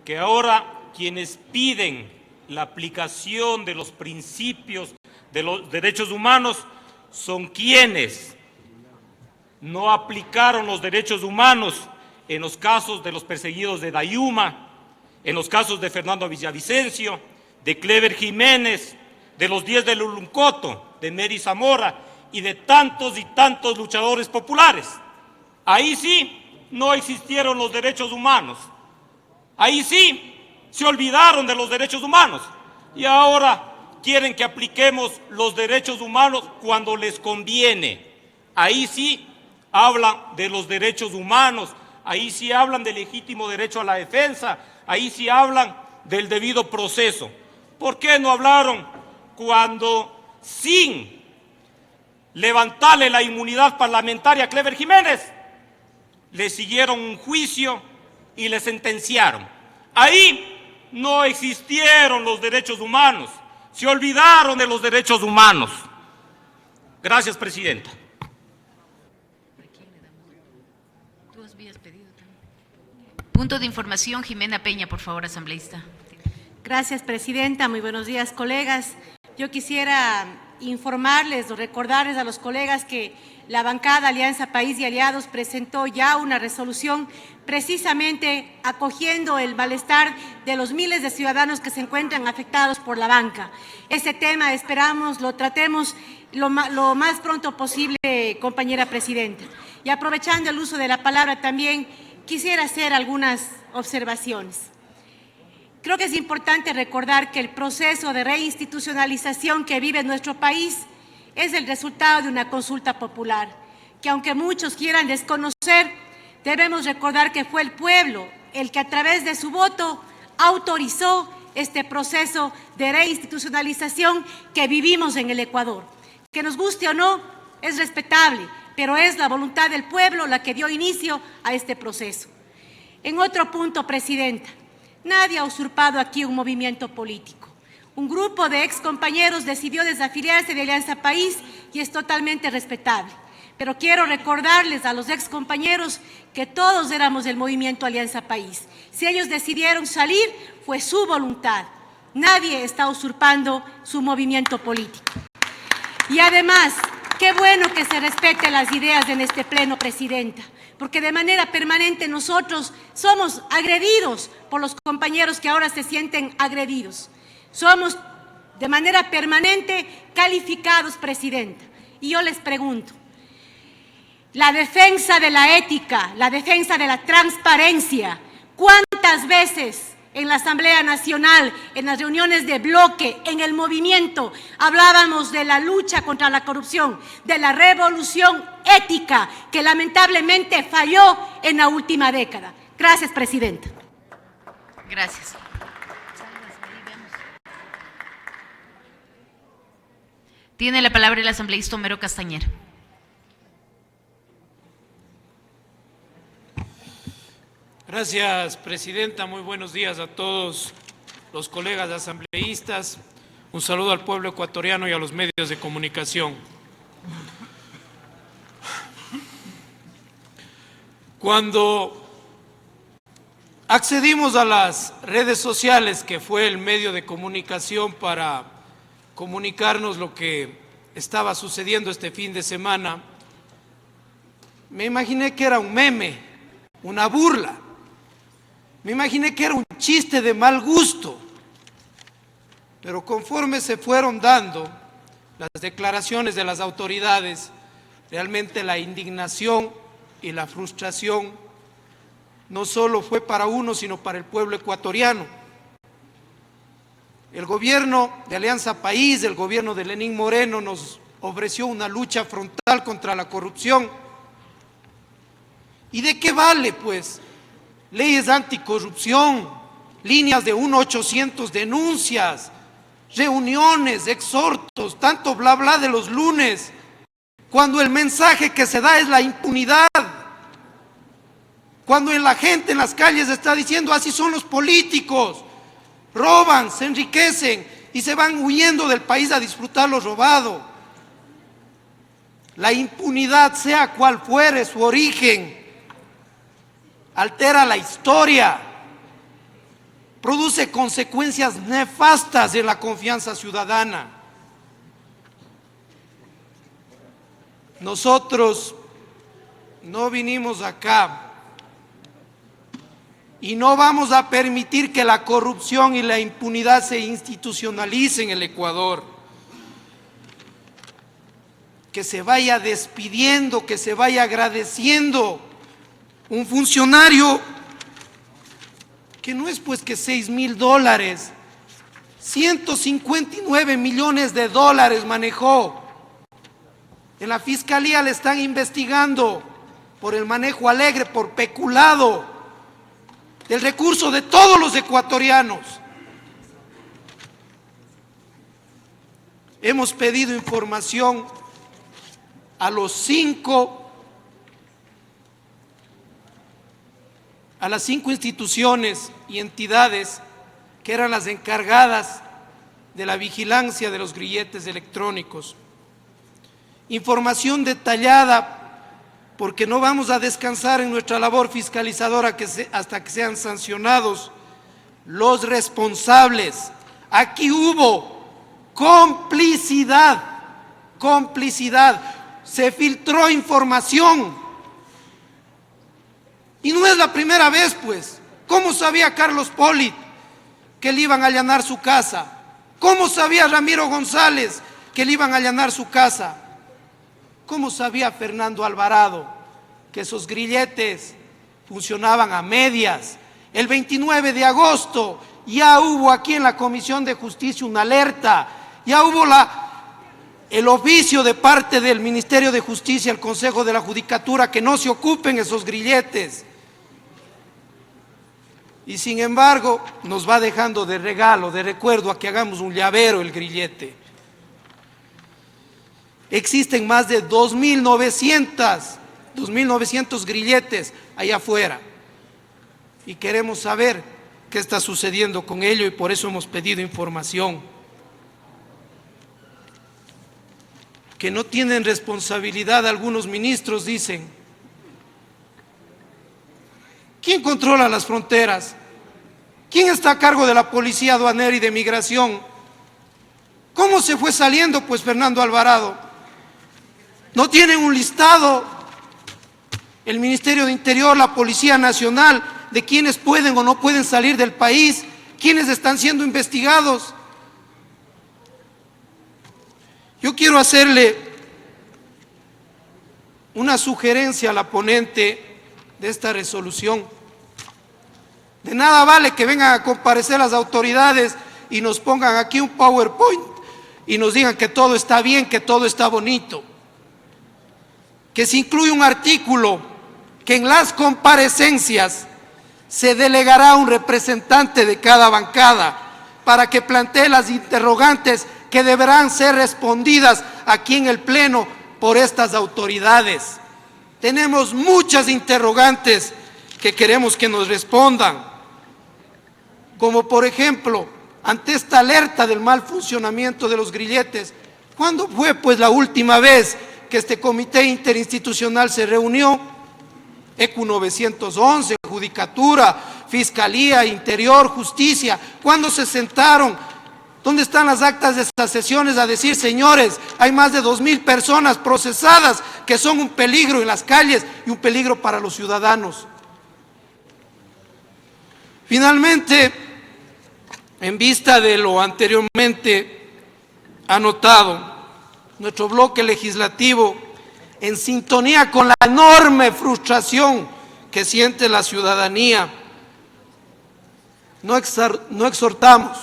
que ahora quienes piden la aplicación de los principios de los derechos humanos son quienes no aplicaron los derechos humanos en los casos de los perseguidos de Dayuma, en los casos de Fernando Villavicencio, de Clever Jiménez, de los 10 de Luluncoto, de Mary Zamora y de tantos y tantos luchadores populares. Ahí sí no existieron los derechos humanos. Ahí sí se olvidaron de los derechos humanos. Y ahora quieren que apliquemos los derechos humanos cuando les conviene. Ahí sí hablan de los derechos humanos. Ahí sí hablan del legítimo derecho a la defensa. Ahí sí hablan del debido proceso. ¿Por qué no hablaron cuando, sin levantarle la inmunidad parlamentaria a Clever Jiménez, le siguieron un juicio y le sentenciaron. Ahí no existieron los derechos humanos, se olvidaron de los derechos humanos. Gracias, presidenta. Punto de información, Jimena Peña, por favor, asambleísta. Gracias, presidenta. Muy buenos días, colegas. Yo quisiera informarles o recordarles a los colegas que la bancada Alianza País y Aliados presentó ya una resolución precisamente acogiendo el malestar de los miles de ciudadanos que se encuentran afectados por la banca. Ese tema esperamos lo tratemos lo más pronto posible, compañera presidenta. Y aprovechando el uso de la palabra también, quisiera hacer algunas observaciones. Creo que es importante recordar que el proceso de reinstitucionalización que vive nuestro país es el resultado de una consulta popular, que aunque muchos quieran desconocer, debemos recordar que fue el pueblo el que a través de su voto autorizó este proceso de reinstitucionalización que vivimos en el Ecuador. Que nos guste o no, es respetable, pero es la voluntad del pueblo la que dio inicio a este proceso. En otro punto, presidenta, nadie ha usurpado aquí un movimiento político. Un grupo de excompañeros decidió desafiliarse de Alianza País y es totalmente respetable. Pero quiero recordarles a los excompañeros que todos éramos del movimiento Alianza País. Si ellos decidieron salir, fue su voluntad. Nadie está usurpando su movimiento político. Y además, qué bueno que se respeten las ideas en este pleno, presidenta, porque de manera permanente nosotros somos agredidos por los compañeros que ahora se sienten agredidos. Somos de manera permanente calificados, presidenta. Y yo les pregunto, la defensa de la ética, la defensa de la transparencia, ¿cuántas veces en la Asamblea Nacional, en las reuniones de bloque, en el movimiento, hablábamos de la lucha contra la corrupción, de la revolución ética que lamentablemente falló en la última década? Gracias, presidenta. Gracias. Tiene la palabra el asambleísta Homero Castañer. Gracias, presidenta. Muy buenos días a todos los colegas asambleístas. Un saludo al pueblo ecuatoriano y a los medios de comunicación. Cuando accedimos a las redes sociales, que fue el medio de comunicación para comunicarnos lo que estaba sucediendo este fin de semana, me imaginé que era un meme, una burla. Me imaginé que era un chiste de mal gusto, pero conforme se fueron dando las declaraciones de las autoridades, realmente la indignación y la frustración no solo fue para uno, sino para el pueblo ecuatoriano. El gobierno de Alianza País, el gobierno de Lenín Moreno, nos ofreció una lucha frontal contra la corrupción. ¿Y de qué vale, pues? Leyes anticorrupción, líneas de 1-800 denuncias, reuniones, exhortos, tanto bla bla de los lunes, cuando el mensaje que se da es la impunidad, cuando la gente en las calles está diciendo así son los políticos, roban, se enriquecen y se van huyendo del país a disfrutar lo robado. La impunidad, sea cual fuere su origen, altera la historia, produce consecuencias nefastas en la confianza ciudadana. Nosotros no vinimos acá y no vamos a permitir que la corrupción y la impunidad se institucionalicen en el Ecuador. Que se vaya despidiendo, que se vaya agradeciendo un funcionario que no es pues que $6,000, 159 millones de dólares manejó. En la fiscalía le están investigando por el manejo alegre, por peculado del recurso de todos los ecuatorianos. Hemos pedido información a los 5 a las 5 instituciones y entidades que eran las encargadas de la vigilancia de los grilletes electrónicos. Información detallada, porque no vamos a descansar en nuestra labor fiscalizadora hasta que sean sancionados los responsables. Aquí hubo complicidad, se filtró información. Y no es la primera vez, pues. ¿Cómo sabía Carlos Polit que le iban a allanar su casa? ¿Cómo sabía Ramiro González que le iban a allanar su casa? ¿Cómo sabía Fernando Alvarado que esos grilletes funcionaban a medias? El 29 de agosto ya hubo aquí en la Comisión de Justicia una alerta, ya hubo el oficio de parte del Ministerio de Justicia al Consejo de la Judicatura que no se ocupen esos grilletes. Y sin embargo nos va dejando de regalo, de recuerdo, a que hagamos un llavero el grillete. Existen más de 2.900 grilletes allá afuera y queremos saber qué está sucediendo con ello, y por eso hemos pedido información. Que no tienen responsabilidad algunos ministros, dicen. ¿Quién controla las fronteras? ¿Quién está a cargo de la policía aduanera y de migración? ¿Cómo se fue saliendo, pues, Fernando Alvarado? ¿No tienen un listado el Ministerio de Interior, la Policía Nacional, de quiénes pueden o no pueden salir del país? ¿Quiénes están siendo investigados? Yo quiero hacerle una sugerencia a la ponente de esta resolución. De nada vale que vengan a comparecer las autoridades y nos pongan aquí un PowerPoint y nos digan que todo está bien, que todo está bonito. Que se incluye un artículo que en las comparecencias se delegará un representante de cada bancada para que plantee las interrogantes que deberán ser respondidas aquí en el Pleno por estas autoridades. Tenemos muchas interrogantes que queremos que nos respondan, como por ejemplo, ante esta alerta del mal funcionamiento de los grilletes, ¿cuándo fue, pues, la última vez que este comité interinstitucional se reunió? ECU 911, Judicatura, Fiscalía, Interior, Justicia. ¿Cuándo se sentaron? ¿Dónde están las actas de esas sesiones a decir, señores, hay más de 2.000 personas procesadas que son un peligro en las calles y un peligro para los ciudadanos? Finalmente, en vista de lo anteriormente anotado, nuestro bloque legislativo, en sintonía con la enorme frustración que siente la ciudadanía, no exhortamos,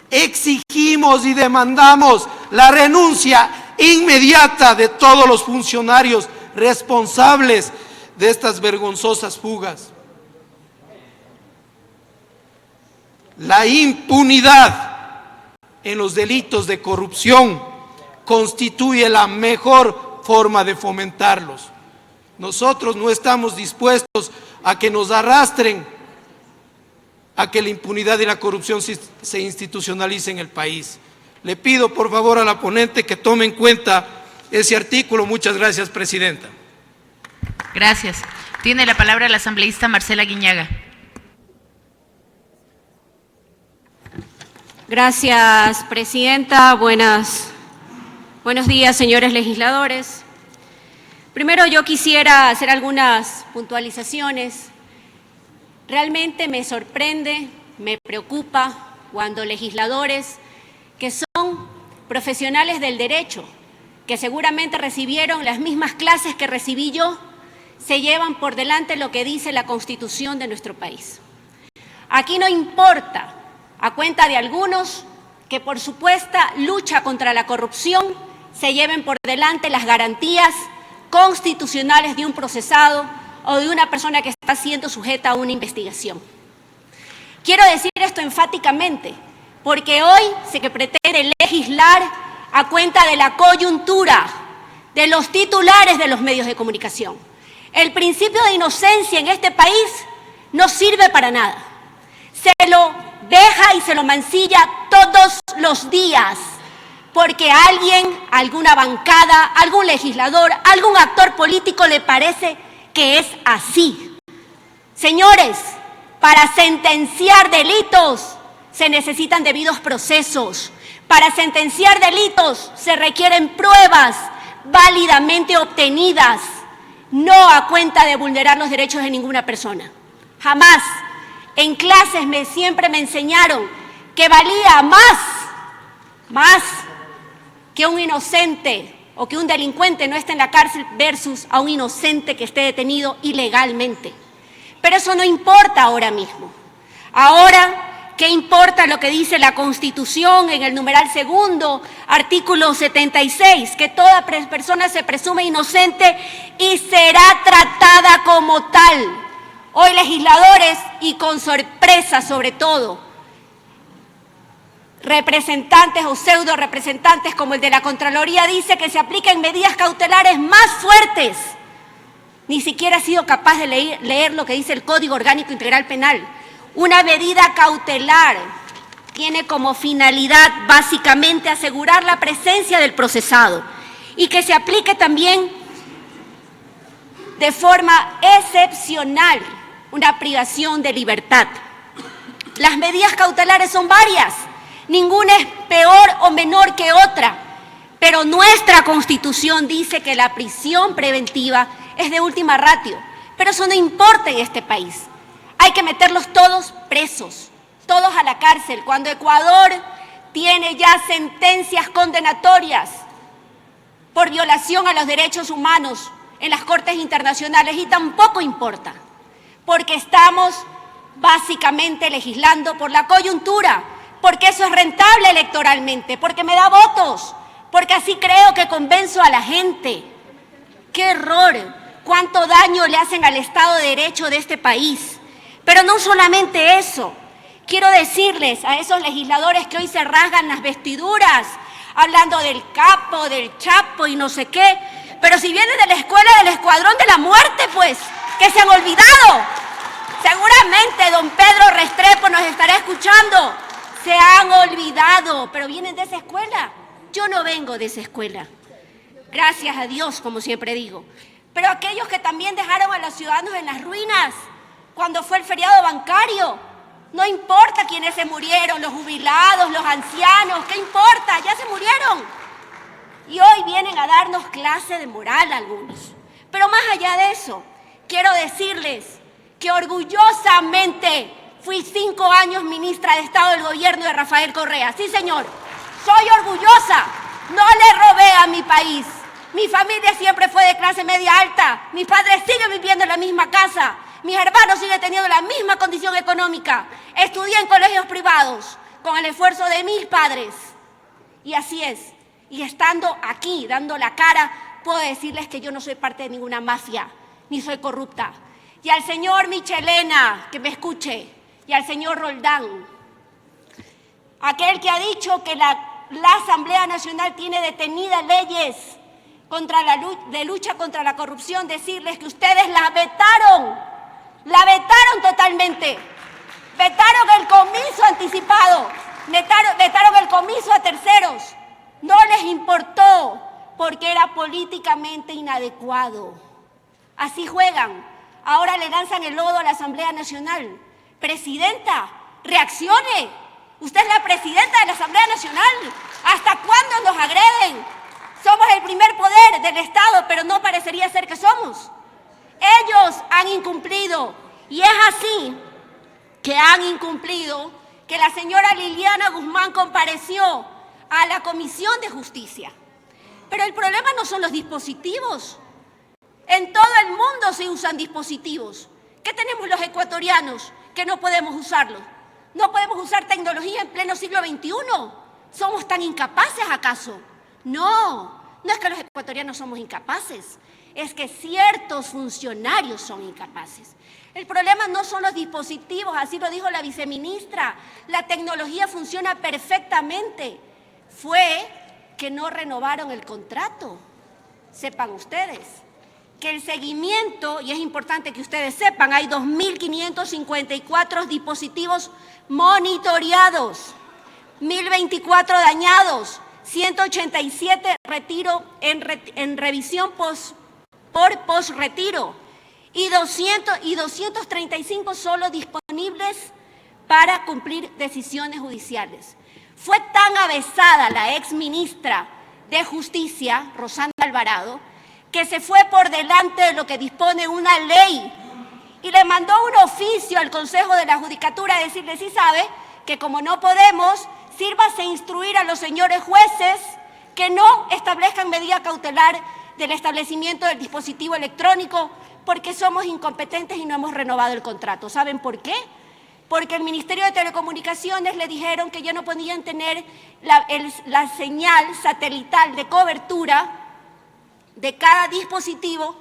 exigimos y demandamos la renuncia inmediata de todos los funcionarios responsables de estas vergonzosas fugas. La impunidad en los delitos de corrupción constituye la mejor forma de fomentarlos. Nosotros no estamos dispuestos a que nos arrastren a que la impunidad y la corrupción se institucionalicen en el país. Le pido por favor a la ponente que tome en cuenta ese artículo. Muchas gracias, presidenta. Gracias. Tiene la palabra la asambleísta Marcela Guiñaga. Gracias, presidenta. Buenos días, señores legisladores. Primero, yo quisiera hacer algunas puntualizaciones. Realmente me sorprende, me preocupa cuando legisladores que son profesionales del derecho, que seguramente recibieron las mismas clases que recibí yo, se llevan por delante lo que dice la Constitución de nuestro país. Aquí no importa, a cuenta de algunos, que por supuesta lucha contra la corrupción se lleven por delante las garantías constitucionales de un procesado o de una persona que está siendo sujeta a una investigación. Quiero decir esto enfáticamente, porque hoy se pretende legislar a cuenta de la coyuntura, de los titulares de los medios de comunicación. El principio de inocencia en este país no sirve para nada. Se lo deja y se lo mancilla todos los días, porque a alguien, alguna bancada, algún legislador, algún actor político le parece que es así. Señores, para sentenciar delitos se necesitan debidos procesos. Para sentenciar delitos se requieren pruebas válidamente obtenidas, no a cuenta de vulnerar los derechos de ninguna persona. Jamás. En clases siempre me enseñaron que valía más que un inocente o que un delincuente no esté en la cárcel versus a un inocente que esté detenido ilegalmente. Pero eso no importa ahora mismo. Ahora, ¿qué importa lo que dice la Constitución en el numeral 2, artículo 76? Que toda persona se presume inocente y será tratada como tal. Hoy legisladores, y con sorpresa sobre todo, representantes o pseudo representantes como el de la Contraloría dice que se apliquen medidas cautelares más fuertes. Ni siquiera ha sido capaz de leer lo que dice el Código Orgánico Integral Penal. Una medida cautelar tiene como finalidad básicamente asegurar la presencia del procesado y que se aplique también de forma excepcional una privación de libertad. Las medidas cautelares son varias, ninguna es peor o menor que otra, pero nuestra Constitución dice que la prisión preventiva es de última ratio, pero eso no importa en este país. Hay que meterlos todos presos, todos a la cárcel, cuando Ecuador tiene ya sentencias condenatorias por violación a los derechos humanos en las Cortes Internacionales, y tampoco importa, porque estamos básicamente legislando por la coyuntura, porque eso es rentable electoralmente, porque me da votos, porque así creo que convenzo a la gente. ¡Qué error! ¡Cuánto daño le hacen al Estado de Derecho de este país! Pero no solamente eso. Quiero decirles a esos legisladores que hoy se rasgan las vestiduras, hablando del capo, del chapo y no sé qué, pero si vienen de la escuela del Escuadrón de la Muerte, pues, que se han olvidado. Seguramente don Pedro Restrepo nos estará escuchando. Se han olvidado, pero vienen de esa escuela. Yo no vengo de esa escuela. Gracias a Dios, como siempre digo. Pero aquellos que también dejaron a los ciudadanos en las ruinas cuando fue el feriado bancario, no importa quiénes se murieron, los jubilados, los ancianos, ¿qué importa? Ya se murieron. Y hoy vienen a darnos clase de moral algunos. Pero más allá de eso, quiero decirles que orgullosamente fui 5 años ministra de Estado del gobierno de Rafael Correa. Sí, señor, soy orgullosa. No le robé a mi país. Mi familia siempre fue de clase media alta. Mis padres siguen viviendo en la misma casa. Mis hermanos siguen teniendo la misma condición económica. Estudié en colegios privados con el esfuerzo de mis padres. Y así es. Y estando aquí, dando la cara, puedo decirles que yo no soy parte de ninguna mafia, ni soy corrupta. Y al señor Michelena, que me escuche, y al señor Roldán, aquel que ha dicho que la Asamblea Nacional tiene detenidas leyes de lucha contra la corrupción, decirles que ustedes la vetaron totalmente. Vetaron el comiso anticipado, vetaron el comiso a terceros. No les importó porque era políticamente inadecuado. Así juegan. Ahora le lanzan el lodo a la Asamblea Nacional. Presidenta, reaccione. Usted es la presidenta de la Asamblea Nacional. ¿Hasta cuándo nos agreden? Somos el primer poder del Estado, pero no parecería ser que somos. Ellos han incumplido, y es así que han incumplido que la señora Liliana Guzmán compareció a la Comisión de Justicia. Pero el problema no son los dispositivos. En todo el mundo se usan dispositivos. ¿Qué tenemos los ecuatorianos que no podemos usarlos? ¿No podemos usar tecnología en pleno siglo XXI? ¿Somos tan incapaces acaso? No, no es que los ecuatorianos somos incapaces, es que ciertos funcionarios son incapaces. El problema no son los dispositivos, así lo dijo la viceministra. La tecnología funciona perfectamente. Fue que no renovaron el contrato, sepan ustedes. que el seguimiento, y es importante que ustedes sepan, hay 2.554 dispositivos monitoreados, 1.024 dañados, 187 retiro en revisión por post-retiro y 235 solo disponibles para cumplir decisiones judiciales. Fue tan avesada la exministra de Justicia, Rosana Alvarado, que se fue por delante de lo que dispone una ley y le mandó un oficio al Consejo de la Judicatura a decirle, sí sabe, que como no podemos, sírvase a instruir a los señores jueces que no establezcan medida cautelar del establecimiento del dispositivo electrónico porque somos incompetentes y no hemos renovado el contrato. ¿Saben por qué? Porque el Ministerio de Telecomunicaciones le dijeron que ya no podían tener la señal satelital de cobertura de cada dispositivo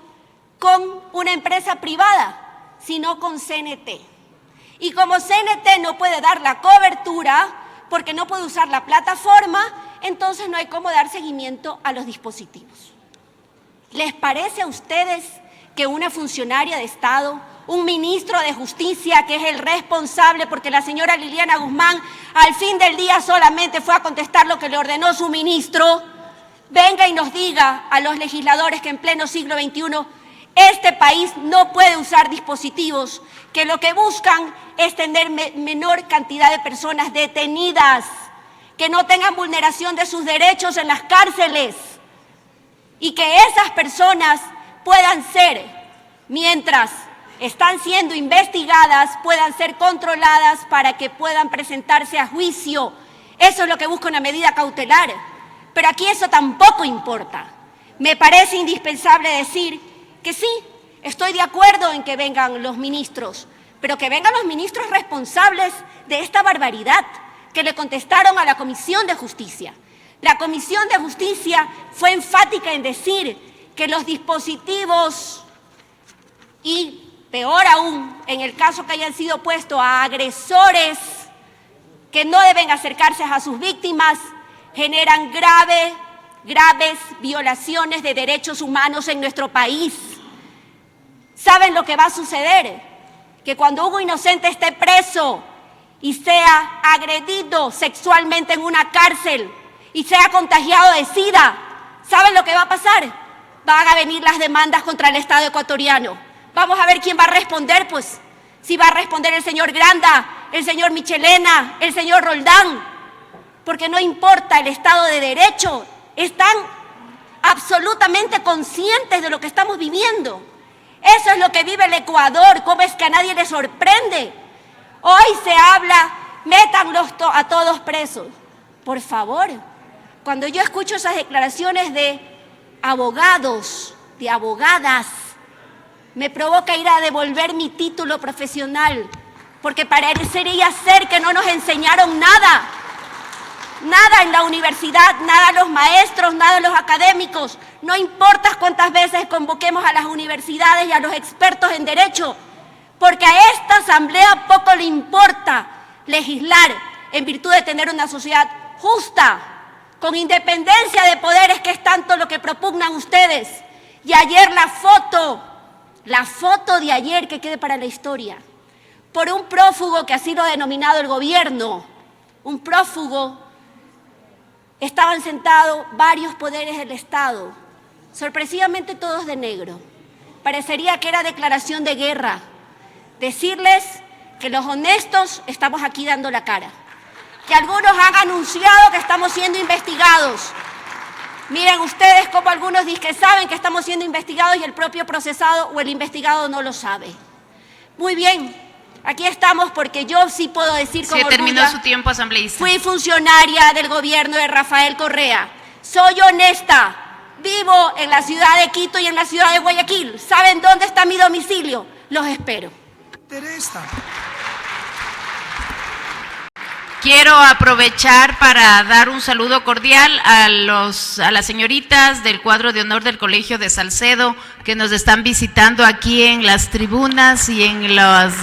con una empresa privada, sino con CNT. Y como CNT no puede dar la cobertura porque no puede usar la plataforma, entonces no hay cómo dar seguimiento a los dispositivos. ¿Les parece a ustedes que una funcionaria de Estado, un ministro de Justicia, que es el responsable, porque la señora Liliana Guzmán al fin del día solamente fue a contestar lo que le ordenó su ministro, venga y nos diga a los legisladores que en pleno siglo XXI este país no puede usar dispositivos que lo que buscan es tener menor cantidad de personas detenidas, que no tengan vulneración de sus derechos en las cárceles y que esas personas puedan ser, mientras están siendo investigadas, puedan ser controladas para que puedan presentarse a juicio. Eso es lo que busca una medida cautelar. Pero aquí eso tampoco importa. Me parece indispensable decir que sí, estoy de acuerdo en que vengan los ministros, pero que vengan los ministros responsables de esta barbaridad que le contestaron a la Comisión de Justicia. La Comisión de Justicia fue enfática en decir que los dispositivos, y peor aún, en el caso que hayan sido puestos a agresores que no deben acercarse a sus víctimas, generan graves violaciones de derechos humanos en nuestro país. ¿Saben lo que va a suceder? Que cuando Hugo Inocente esté preso y sea agredido sexualmente en una cárcel y sea contagiado de SIDA, ¿saben lo que va a pasar? Van a venir las demandas contra el Estado ecuatoriano. Vamos a ver quién va a responder, pues. Si va a responder el señor Granda, el señor Michelena, el señor Roldán, porque no importa el Estado de Derecho, están absolutamente conscientes de lo que estamos viviendo. Eso es lo que vive el Ecuador. ¿Cómo es que a nadie le sorprende? Hoy se habla, métanlos a todos presos. Por favor, cuando yo escucho esas declaraciones de abogados, de abogadas, me provoca ir a devolver mi título profesional, porque parecería ser que no nos enseñaron nada. Nada en la universidad, nada los maestros, nada los académicos. No importa cuántas veces convoquemos a las universidades y a los expertos en derecho, porque a esta asamblea poco le importa legislar en virtud de tener una sociedad justa, con independencia de poderes, que es tanto lo que propugnan ustedes. Y ayer la foto de ayer que quede para la historia, por un prófugo que así lo ha denominado el gobierno, un prófugo. Estaban sentados varios poderes del Estado, sorpresivamente todos de negro. Parecería que era declaración de guerra. Decirles que los honestos estamos aquí dando la cara, que algunos han anunciado que estamos siendo investigados. Miren ustedes cómo algunos dicen que saben que estamos siendo investigados y el propio procesado o el investigado no lo sabe. Muy bien. Aquí estamos porque yo sí puedo decir con orgullo. Se terminó su tiempo, asambleísta. Fui funcionaria del gobierno de Rafael Correa. Soy honesta. Vivo en la ciudad de Quito y en la ciudad de Guayaquil. ¿Saben dónde está mi domicilio? Los espero. Quiero aprovechar para dar un saludo cordial a las señoritas del cuadro de honor del Colegio de Salcedo que nos están visitando aquí en las tribunas y en las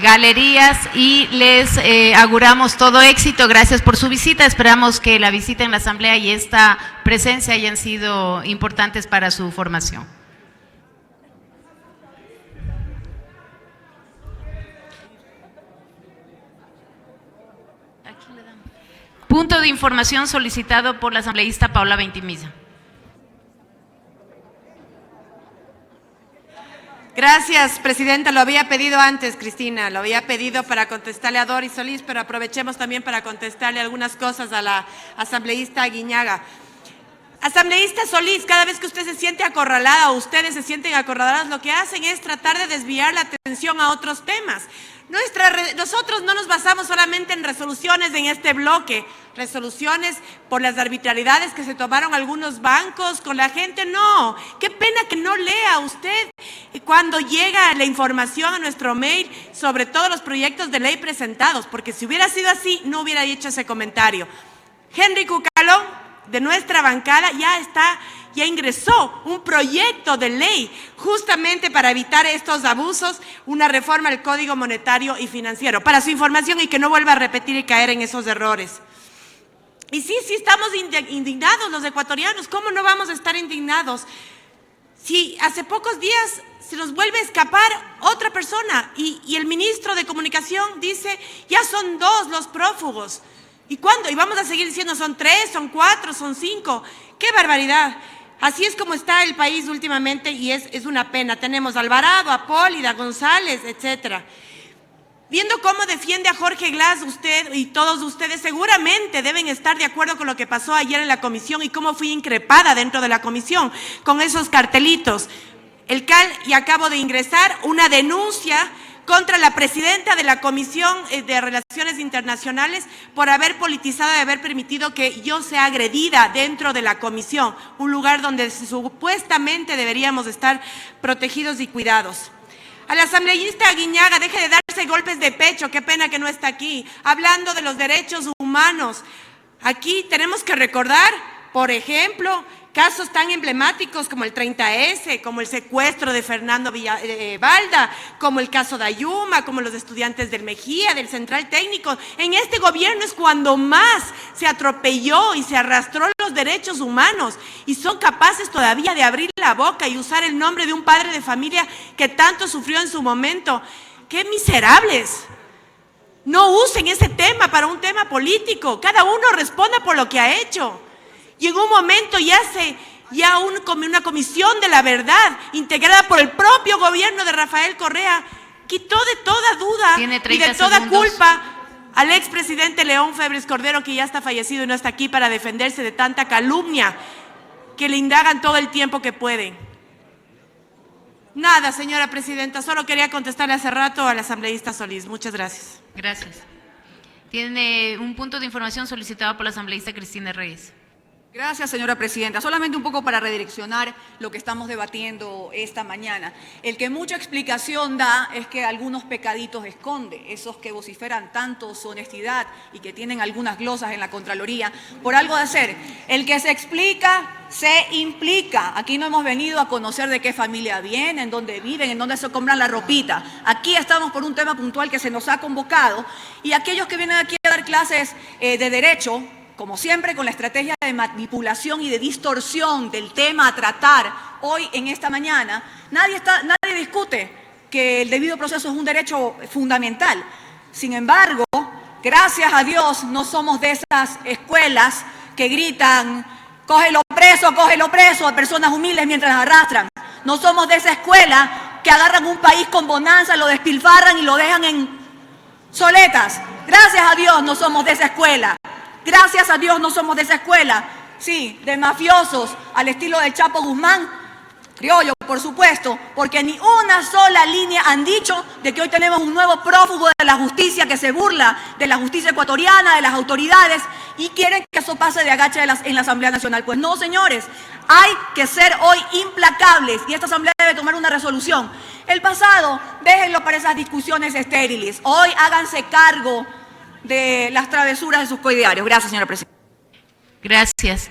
galerías, y les auguramos todo éxito. Gracias por su visita. Esperamos que la visita en la asamblea y esta presencia hayan sido importantes para su formación. Punto de información solicitado por la asambleísta Paula Ventimilla. Gracias, presidenta. Lo había pedido antes, Cristina. Lo había pedido para contestarle a Doris Solís, pero aprovechemos también para contestarle algunas cosas a la asambleísta Aguiñaga. Asambleísta Solís, cada vez que usted se siente acorralada o ustedes se sienten acorraladas, lo que hacen es tratar de desviar la atención a otros temas. Nosotros no nos basamos solamente en resoluciones en este bloque, resoluciones por las arbitrariedades que se tomaron algunos bancos con la gente, no. Qué pena que no lea usted cuando llega la información a nuestro mail sobre todos los proyectos de ley presentados, porque si hubiera sido así, no hubiera hecho ese comentario. Henry Cucalón, de nuestra bancada, ya ingresó un proyecto de ley justamente para evitar estos abusos, una reforma al Código Monetario y Financiero, para su información y que no vuelva a repetir y caer en esos errores. Y sí estamos indignados los ecuatorianos. ¿Cómo no vamos a estar indignados? Si hace pocos días se nos vuelve a escapar otra persona y el ministro de Comunicación dice, ya son 2 los prófugos. ¿Y cuándo? Y vamos a seguir diciendo, son 3, son 4, son 5. ¡Qué barbaridad! Así es como está el país últimamente y es una pena. Tenemos a Alvarado, a Pólida, González, etcétera. Viendo cómo defiende a Jorge Glass usted y todos ustedes seguramente deben estar de acuerdo con lo que pasó ayer en la comisión y cómo fui increpada dentro de la comisión con esos cartelitos. El CAL, y acabo de ingresar una denuncia contra la presidenta de la Comisión de Relaciones Internacionales por haber politizado y haber permitido que yo sea agredida dentro de la comisión, un lugar donde supuestamente deberíamos estar protegidos y cuidados. A la asambleísta Aguiñaga, deje de darse golpes de pecho, qué pena que no está aquí, hablando de los derechos humanos. Aquí tenemos que recordar, por ejemplo, casos tan emblemáticos como el 30S, como el secuestro de Fernando Balda, como el caso de Ayuma, como los estudiantes del Mejía, del Central Técnico. En este gobierno es cuando más se atropelló y se arrastró los derechos humanos y son capaces todavía de abrir la boca y usar el nombre de un padre de familia que tanto sufrió en su momento. ¡Qué miserables! No usen ese tema para un tema político. Cada uno responda por lo que ha hecho. Y en un momento como una comisión de la verdad, integrada por el propio gobierno de Rafael Correa, quitó de toda duda y de toda culpa al expresidente León Febres Cordero, que ya está fallecido y no está aquí para defenderse de tanta calumnia que le indagan todo el tiempo que pueden. Nada, señora presidenta, solo quería contestarle hace rato al asambleísta Solís. Muchas gracias. Gracias. Tiene un punto de información solicitado por la asambleísta Cristina Reyes. Gracias, señora presidenta. Solamente un poco para redireccionar lo que estamos debatiendo esta mañana. El que mucha explicación da es que algunos pecaditos esconde, esos que vociferan tanto su honestidad y que tienen algunas glosas en la Contraloría, por algo de hacer. El que se explica, se implica. Aquí no hemos venido a conocer de qué familia vienen, en dónde viven, en dónde se compran la ropita. Aquí estamos por un tema puntual que se nos ha convocado y aquellos que vienen aquí a dar clases de derecho, como siempre, con la estrategia de manipulación y de distorsión del tema a tratar hoy en esta mañana, nadie discute que el debido proceso es un derecho fundamental. Sin embargo, gracias a Dios, no somos de esas escuelas que gritan, cógelo preso a personas humildes mientras las arrastran. No somos de esa escuela que agarran un país con bonanza, lo despilfarran y lo dejan en soletas. Gracias a Dios no somos de esa escuela. Gracias a Dios no somos de esa escuela, sí, de mafiosos al estilo del Chapo Guzmán, criollo, por supuesto, porque ni una sola línea han dicho de que hoy tenemos un nuevo prófugo de la justicia que se burla de la justicia ecuatoriana, de las autoridades, y quieren que eso pase de agache en la Asamblea Nacional. Pues no, señores, hay que ser hoy implacables y esta Asamblea debe tomar una resolución. El pasado, déjenlo para esas discusiones estériles. Hoy háganse cargo de las travesuras de sus coidearios. Gracias, señora presidenta. Gracias.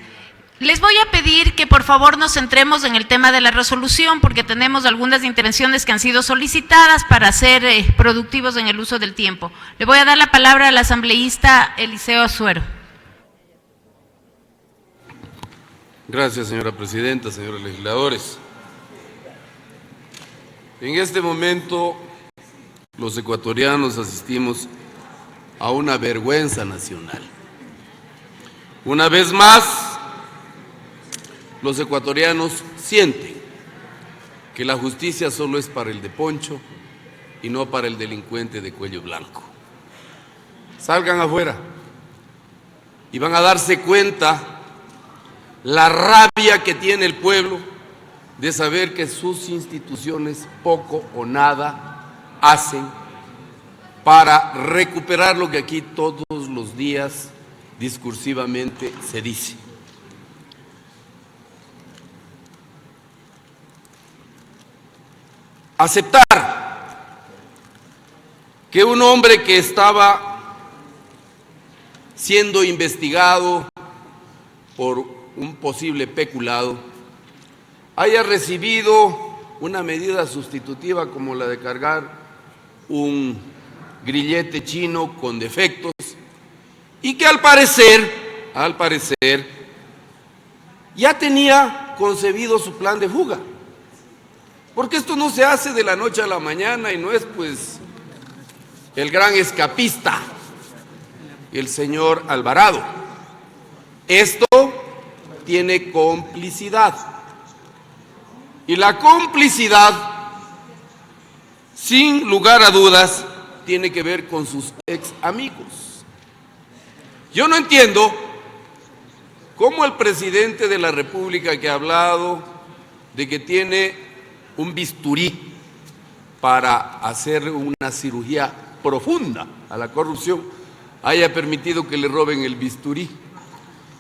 Les voy a pedir que por favor nos centremos en el tema de la resolución porque tenemos algunas intervenciones que han sido solicitadas para ser productivos en el uso del tiempo. Le voy a dar la palabra al asambleísta Eliseo Azuero. Gracias, señora presidenta, señores legisladores. En este momento, los ecuatorianos asistimos a una vergüenza nacional. Una vez más, los ecuatorianos sienten que la justicia solo es para el de poncho y no para el delincuente de cuello blanco. Salgan afuera y van a darse cuenta la rabia que tiene el pueblo de saber que sus instituciones poco o nada hacen para recuperar lo que aquí todos los días discursivamente se dice. Aceptar que un hombre que estaba siendo investigado por un posible peculado haya recibido una medida sustitutiva como la de cargar un grillete chino con defectos y que al parecer, ya tenía concebido su plan de fuga. Porque esto no se hace de la noche a la mañana y no es pues el gran escapista, el señor Alvarado. Esto tiene complicidad. Y la complicidad, sin lugar a dudas, tiene que ver con sus ex amigos. Yo no entiendo cómo el presidente de la República, que ha hablado de que tiene un bisturí para hacer una cirugía profunda a la corrupción, haya permitido que le roben el bisturí.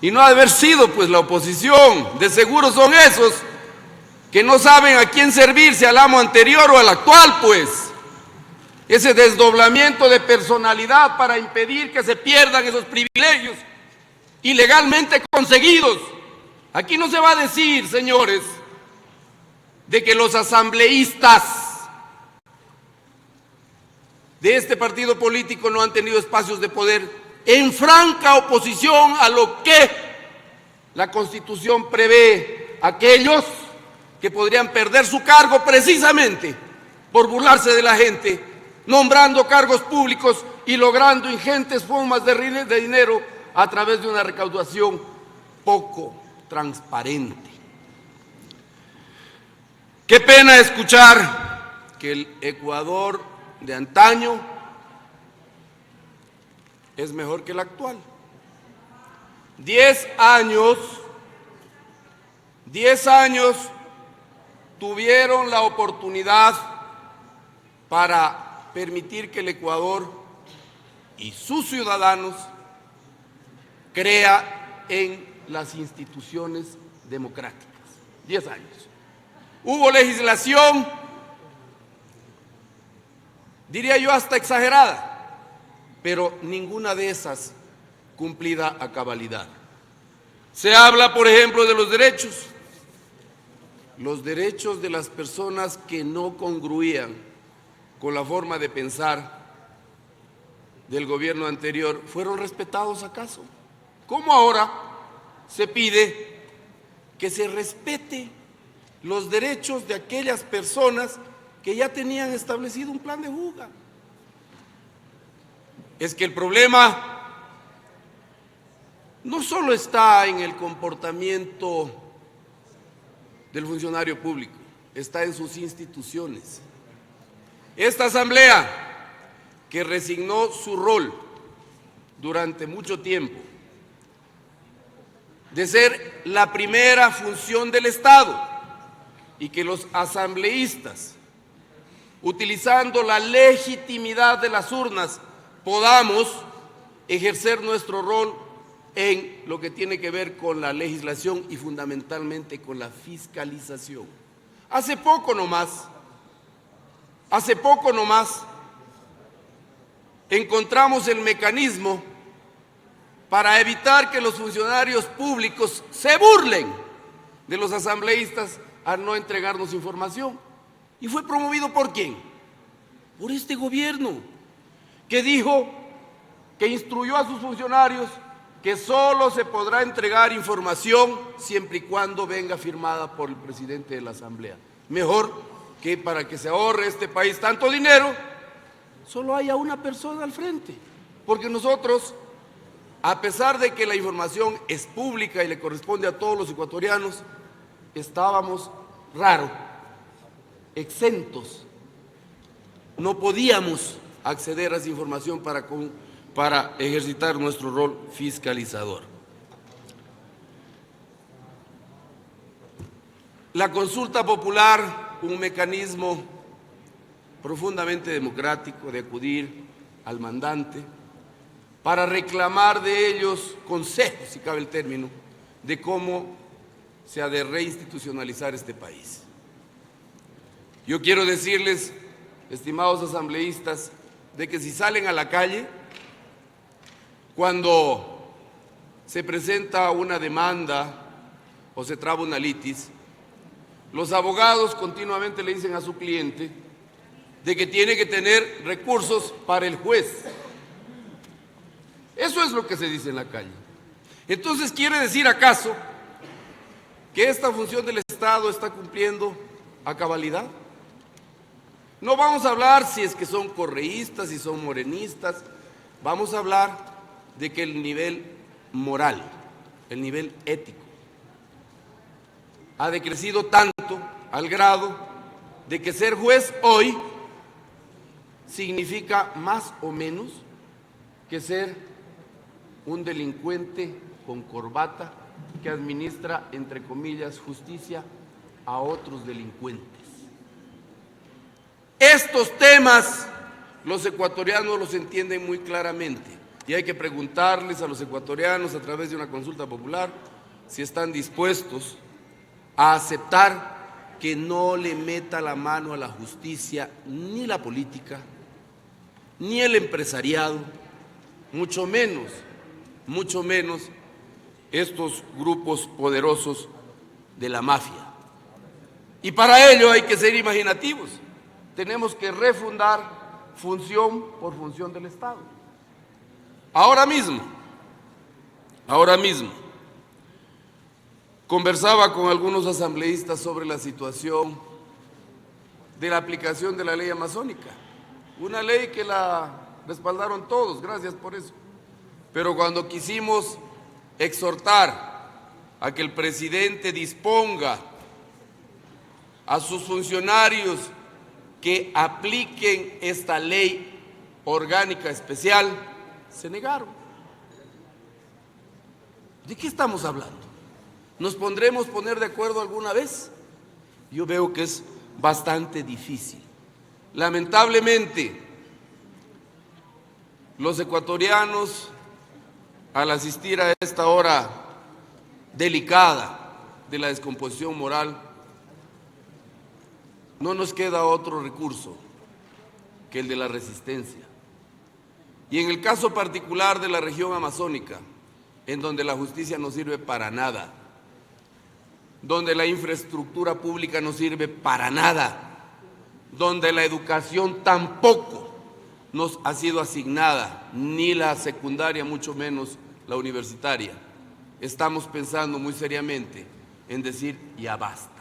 Y no ha de haber sido pues la oposición, de seguro son esos que no saben a quién servirse, al amo anterior o al actual, pues. Ese desdoblamiento de personalidad para impedir que se pierdan esos privilegios ilegalmente conseguidos. Aquí no se va a decir, señores, de que los asambleístas de este partido político no han tenido espacios de poder en franca oposición a lo que la Constitución prevé. Aquellos que podrían perder su cargo precisamente por burlarse de la gente, nombrando cargos públicos y logrando ingentes sumas de dinero a través de una recaudación poco transparente. Qué pena escuchar que el Ecuador de antaño es mejor que el actual. 10 años tuvieron la oportunidad para permitir que el Ecuador y sus ciudadanos crea en las instituciones democráticas. 10 años. Hubo legislación, diría yo hasta exagerada, pero ninguna de esas cumplida a cabalidad. Se habla, por ejemplo, de los derechos de las personas que no congruían con la forma de pensar del gobierno anterior. ¿Fueron respetados acaso? ¿Cómo ahora se pide que se respete los derechos de aquellas personas que ya tenían establecido un plan de fuga? Es que el problema no solo está en el comportamiento del funcionario público, está en sus instituciones. Esta asamblea, que resignó su rol durante mucho tiempo de ser la primera función del Estado y que los asambleístas, utilizando la legitimidad de las urnas, podamos ejercer nuestro rol en lo que tiene que ver con la legislación y fundamentalmente con la fiscalización. Hace poco nomás, encontramos el mecanismo para evitar que los funcionarios públicos se burlen de los asambleístas al no entregarnos información. ¿Y fue promovido por quién? Por este gobierno, que dijo, que instruyó a sus funcionarios que solo se podrá entregar información siempre y cuando venga firmada por el presidente de la Asamblea. Mejor que para que se ahorre este país tanto dinero, solo haya una persona al frente, porque nosotros a pesar de que la información es pública y le corresponde a todos los ecuatorianos, estábamos raros, exentos. No podíamos acceder a esa información para ejercitar nuestro rol fiscalizador. La consulta popular, un mecanismo profundamente democrático de acudir al mandante para reclamar de ellos consejos, si cabe el término, de cómo se ha de reinstitucionalizar este país. Yo quiero decirles, estimados asambleístas, de que si salen a la calle, cuando se presenta una demanda o se traba una litis, los abogados continuamente le dicen a su cliente de que tiene que tener recursos para el juez. Eso es lo que se dice en la calle. Entonces, ¿quiere decir acaso que esta función del Estado está cumpliendo a cabalidad? No vamos a hablar si es que son correístas, si son morenistas, vamos a hablar de que el nivel moral, el nivel ético, ha decrecido tanto al grado de que ser juez hoy significa más o menos que ser un delincuente con corbata que administra, entre comillas, justicia a otros delincuentes. Estos temas los ecuatorianos los entienden muy claramente y hay que preguntarles a los ecuatorianos a través de una consulta popular si están dispuestos a aceptar que no le meta la mano a la justicia ni la política, ni el empresariado, mucho menos estos grupos poderosos de la mafia. Y para ello hay que ser imaginativos. Tenemos que refundar función por función del Estado. Ahora mismo, conversaba con algunos asambleístas sobre la situación de la aplicación de la ley amazónica, una ley que la respaldaron todos, gracias por eso. Pero cuando quisimos exhortar a que el presidente disponga a sus funcionarios que apliquen esta ley orgánica especial, se negaron. ¿De qué estamos hablando? ¿Nos pondremos poner de acuerdo alguna vez? Yo veo que es bastante difícil. Lamentablemente, los ecuatorianos, al asistir a esta hora delicada de la descomposición moral, no nos queda otro recurso que el de la resistencia. Y en el caso particular de la región amazónica, en donde la justicia no sirve para nada, donde la infraestructura pública no sirve para nada, donde la educación tampoco nos ha sido asignada, ni la secundaria, mucho menos la universitaria, estamos pensando muy seriamente en decir ya basta.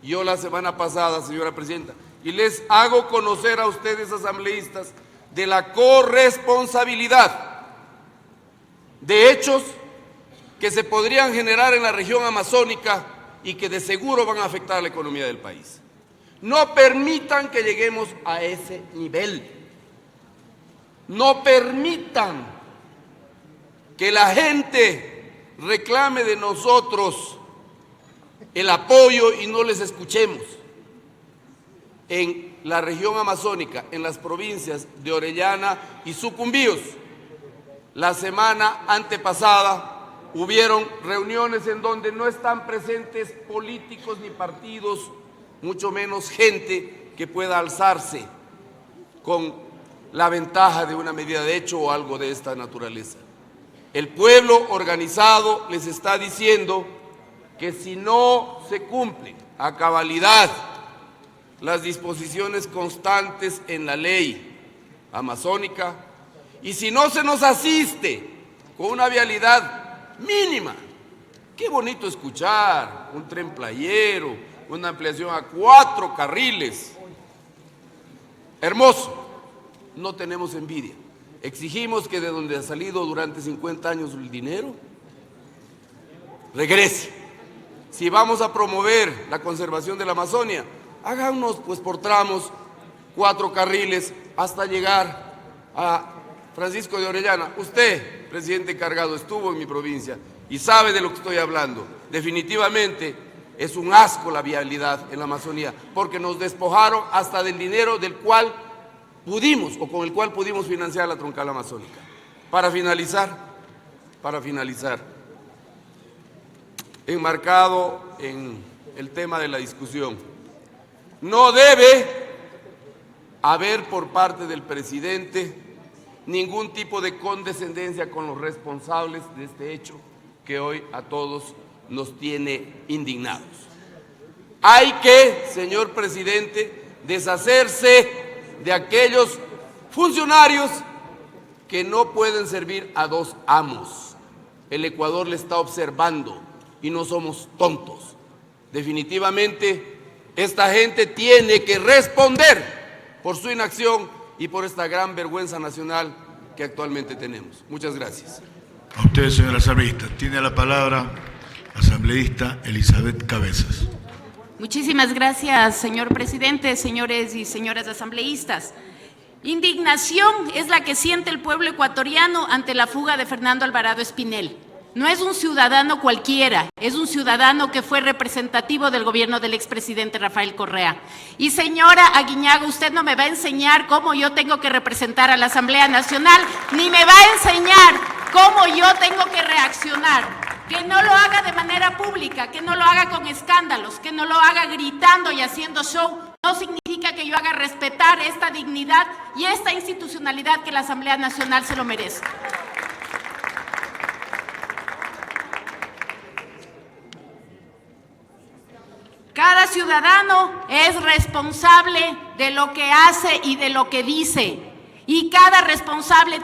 Yo la semana pasada, señora presidenta, y les hago conocer a ustedes, asambleístas, de la corresponsabilidad de hechos que se podrían generar en la región amazónica y que de seguro van a afectar a la economía del país. No permitan que lleguemos a ese nivel. No permitan que la gente reclame de nosotros el apoyo y no les escuchemos. En la región amazónica, en las provincias de Orellana y Sucumbíos, la semana antepasada hubieron reuniones en donde no están presentes políticos ni partidos, mucho menos gente que pueda alzarse con la ventaja de una medida de hecho o algo de esta naturaleza. El pueblo organizado les está diciendo que si no se cumplen a cabalidad las disposiciones constantes en la ley amazónica y si no se nos asiste con una vialidad mínima, qué bonito escuchar un tren playero, una ampliación a 4 carriles, hermoso, no tenemos envidia. Exigimos que de donde ha salido durante 50 años el dinero, regrese. Si vamos a promover la conservación de la Amazonia, háganos pues por tramos 4 carriles hasta llegar a Francisco de Orellana. Usted, presidente encargado, estuvo en mi provincia y sabe de lo que estoy hablando. Definitivamente es un asco la vialidad en la Amazonía, porque nos despojaron hasta del dinero del cual pudimos o con el cual pudimos financiar la troncal amazónica. Para finalizar, enmarcado en el tema de la discusión, no debe haber por parte del presidente ningún tipo de condescendencia con los responsables de este hecho que hoy a todos nos tiene indignados. Hay que, señor presidente, deshacerse de aquellos funcionarios que no pueden servir a dos amos. El Ecuador le está observando y no somos tontos. Definitivamente, esta gente tiene que responder por su inacción y por esta gran vergüenza nacional que actualmente tenemos. Muchas gracias. A usted, señor asambleísta. Tiene la palabra asambleísta Elizabeth Cabezas. Muchísimas gracias, señor presidente, señores y señoras asambleístas. Indignación es la que siente el pueblo ecuatoriano ante la fuga de Fernando Alvarado Espinel. No es un ciudadano cualquiera, es un ciudadano que fue representativo del gobierno del expresidente Rafael Correa. Y señora Aguiñaga, usted no me va a enseñar cómo yo tengo que representar a la Asamblea Nacional, ni me va a enseñar cómo yo tengo que reaccionar. Que no lo haga de manera pública, que no lo haga con escándalos, que no lo haga gritando y haciendo show. No significa que yo haga respetar esta dignidad y esta institucionalidad que la Asamblea Nacional se lo merece. Cada ciudadano es responsable de lo que hace y de lo que dice. Y cada responsable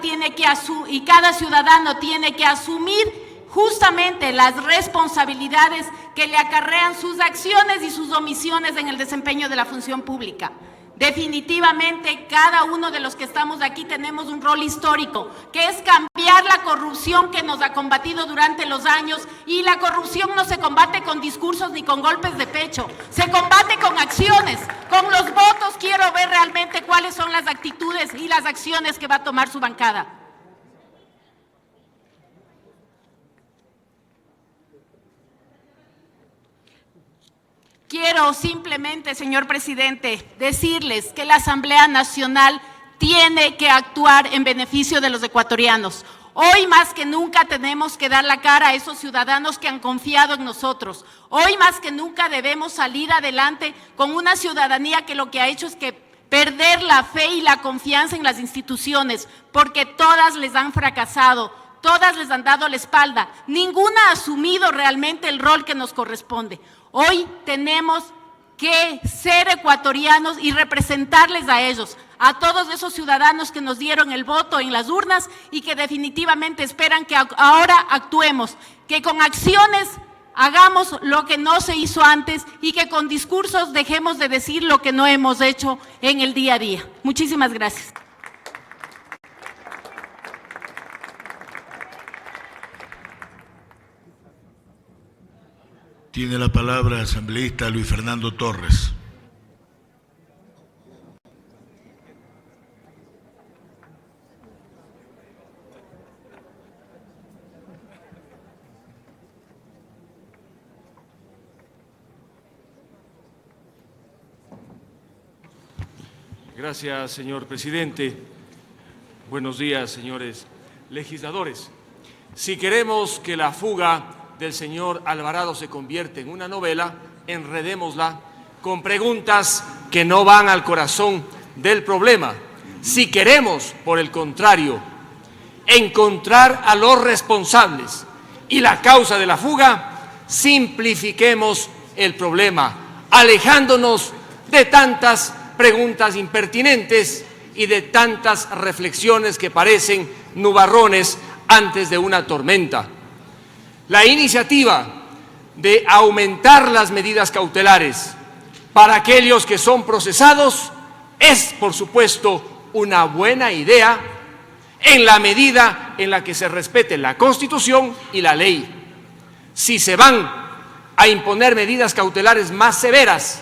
y cada ciudadano tiene que asumir justamente las responsabilidades que le acarrean sus acciones y sus omisiones en el desempeño de la función pública. Definitivamente, cada uno de los que estamos aquí tenemos un rol histórico, que es cambiar la corrupción que nos ha combatido durante los años, y la corrupción no se combate con discursos ni con golpes de pecho, se combate con acciones, con los votos. Quiero ver realmente cuáles son las actitudes y las acciones que va a tomar su bancada. Quiero simplemente, señor presidente, decirles que la Asamblea Nacional tiene que actuar en beneficio de los ecuatorianos. Hoy más que nunca tenemos que dar la cara a esos ciudadanos que han confiado en nosotros. Hoy más que nunca debemos salir adelante con una ciudadanía que lo que ha hecho es que perder la fe y la confianza en las instituciones, porque todas les han fracasado. Todas les han dado la espalda, ninguna ha asumido realmente el rol que nos corresponde. Hoy tenemos que ser ecuatorianos y representarles a ellos, a todos esos ciudadanos que nos dieron el voto en las urnas y que definitivamente esperan que ahora actuemos, que con acciones hagamos lo que no se hizo antes y que con discursos dejemos de decir lo que no hemos hecho en el día a día. Muchísimas gracias. Tiene la palabra el asambleísta Luis Fernando Torres. Gracias, señor presidente. Buenos días, señores legisladores. Si queremos que la fuga del señor Alvarado se convierte en una novela, enredémosla con preguntas que no van al corazón del problema. Si queremos, por el contrario, encontrar a los responsables y la causa de la fuga, simplifiquemos el problema, alejándonos de tantas preguntas impertinentes y de tantas reflexiones que parecen nubarrones antes de una tormenta. La iniciativa de aumentar las medidas cautelares para aquellos que son procesados es, por supuesto, una buena idea en la medida en la que se respete la Constitución y la ley. Si se van a imponer medidas cautelares más severas,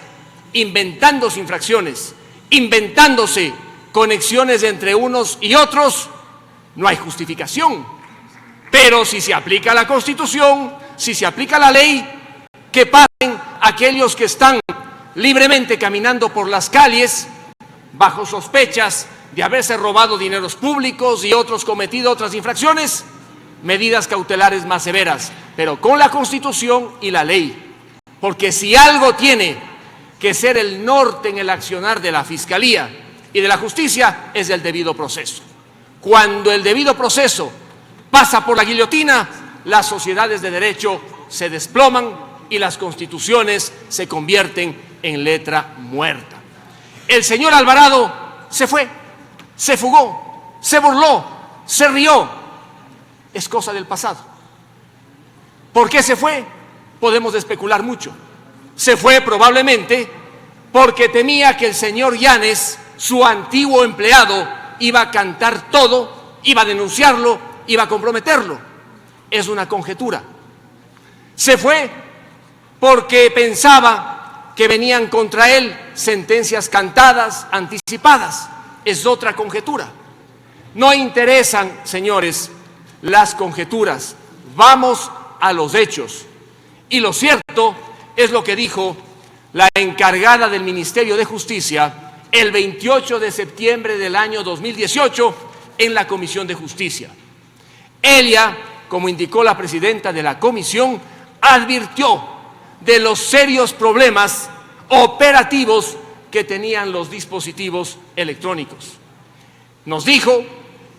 inventándose infracciones, inventándose conexiones entre unos y otros, no hay justificación. Pero si se aplica la Constitución, si se aplica la ley, que pasen aquellos que están libremente caminando por las calles bajo sospechas de haberse robado dineros públicos y otros cometido otras infracciones, medidas cautelares más severas, pero con la Constitución y la ley. Porque si algo tiene que ser el norte en el accionar de la Fiscalía y de la Justicia, es el debido proceso. Cuando el debido proceso pasa por la guillotina, las sociedades de derecho se desploman y las constituciones se convierten en letra muerta. El señor Alvarado se fue, se fugó, se burló, se rió. Es cosa del pasado. ¿Por qué se fue? Podemos especular mucho. Se fue probablemente porque temía que el señor Yanes, su antiguo empleado, iba a cantar todo, iba a denunciarlo, iba a comprometerlo. Es una conjetura. Se fue porque pensaba que venían contra él sentencias cantadas, anticipadas. Es otra conjetura. No interesan, señores, las conjeturas. Vamos a los hechos. Y lo cierto es lo que dijo la encargada del Ministerio de Justicia el 28 de septiembre del año 2018 en la Comisión de Justicia. Ella, como indicó la presidenta de la comisión, advirtió de los serios problemas operativos que tenían los dispositivos electrónicos. Nos dijo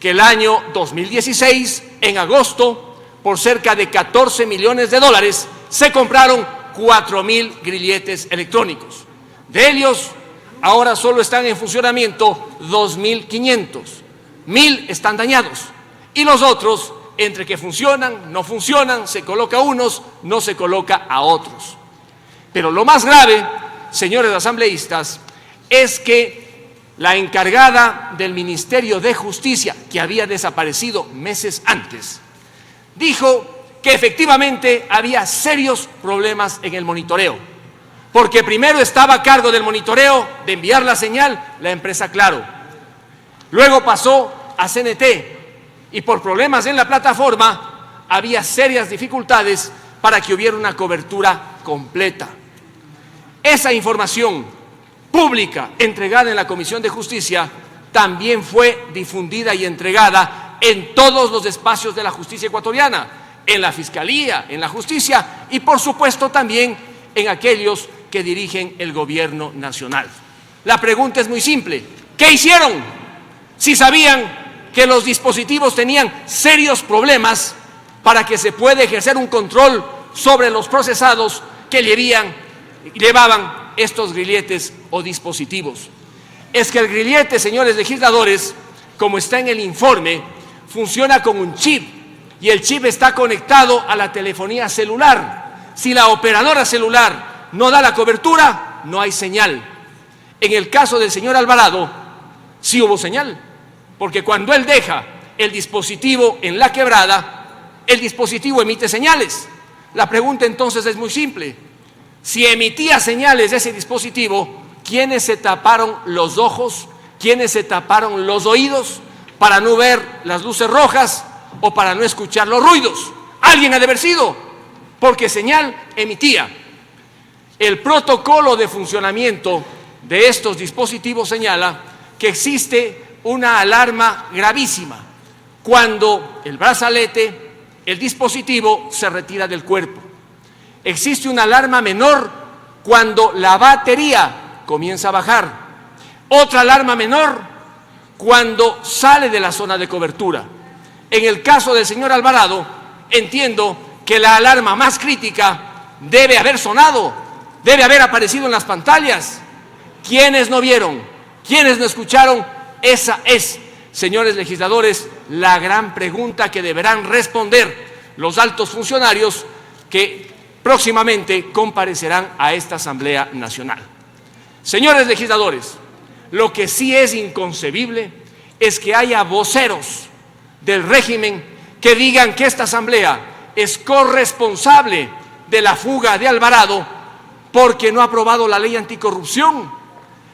que el año 2016, en agosto, por cerca de 14 millones de dólares, se compraron 4,000 grilletes electrónicos. De ellos, ahora solo están en funcionamiento 2,500. 1,000 están dañados. Y los otros, entre que funcionan, no funcionan, se coloca a unos, no se coloca a otros. Pero lo más grave, señores asambleístas, es que la encargada del Ministerio de Justicia, que había desaparecido meses antes, dijo que efectivamente había serios problemas en el monitoreo, porque primero estaba a cargo del monitoreo, de enviar la señal, la empresa Claro. Luego pasó a CNT y por problemas en la plataforma había serias dificultades para que hubiera una cobertura completa. Esa información pública entregada en la Comisión de Justicia también fue difundida y entregada en todos los espacios de la justicia ecuatoriana, en la Fiscalía, en la Justicia y por supuesto también en aquellos que dirigen el gobierno nacional. La pregunta es muy simple: ¿qué hicieron? Si sabían que los dispositivos tenían serios problemas para que se pueda ejercer un control sobre los procesados que llevaban estos grilletes o dispositivos. Es que el grillete, señores legisladores, como está en el informe, funciona con un chip y el chip está conectado a la telefonía celular. Si la operadora celular no da la cobertura, no hay señal. En el caso del señor Alvarado, sí hubo señal, porque cuando él deja el dispositivo en la quebrada, el dispositivo emite señales. La pregunta entonces es muy simple: si emitía señales de ese dispositivo, ¿quiénes se taparon los ojos? ¿Quiénes se taparon los oídos para no ver las luces rojas o para no escuchar los ruidos? Alguien ha de haber sido, porque señal emitía. El protocolo de funcionamiento de estos dispositivos señala que existe una alarma gravísima cuando el brazalete, el dispositivo, se retira del cuerpo. Existe una alarma menor cuando la batería comienza a bajar. Otra alarma menor cuando sale de la zona de cobertura. En el caso del señor Alvarado, entiendo que la alarma más crítica debe haber sonado, debe haber aparecido en las pantallas. ¿Quiénes no vieron? ¿Quiénes no escucharon? Esa es, señores legisladores, la gran pregunta que deberán responder los altos funcionarios que próximamente comparecerán a esta Asamblea Nacional. Señores legisladores, lo que sí es inconcebible es que haya voceros del régimen que digan que esta asamblea es corresponsable de la fuga de Alvarado porque no ha aprobado la ley anticorrupción.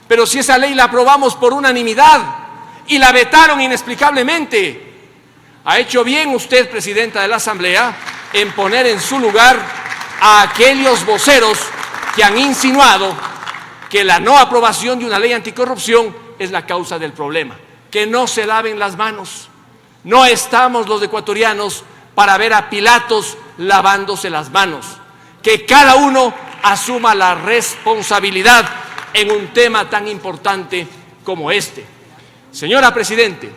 Pero si esa ley la aprobamos por unanimidad y la vetaron inexplicablemente, ha hecho bien usted, presidenta de la Asamblea, en poner en su lugar a aquellos voceros que han insinuado que la no aprobación de una ley anticorrupción es la causa del problema. Que no se laven las manos. No estamos los ecuatorianos para ver a Pilatos lavándose las manos. Que cada uno asuma la responsabilidad en un tema tan importante como este. Señora Presidente,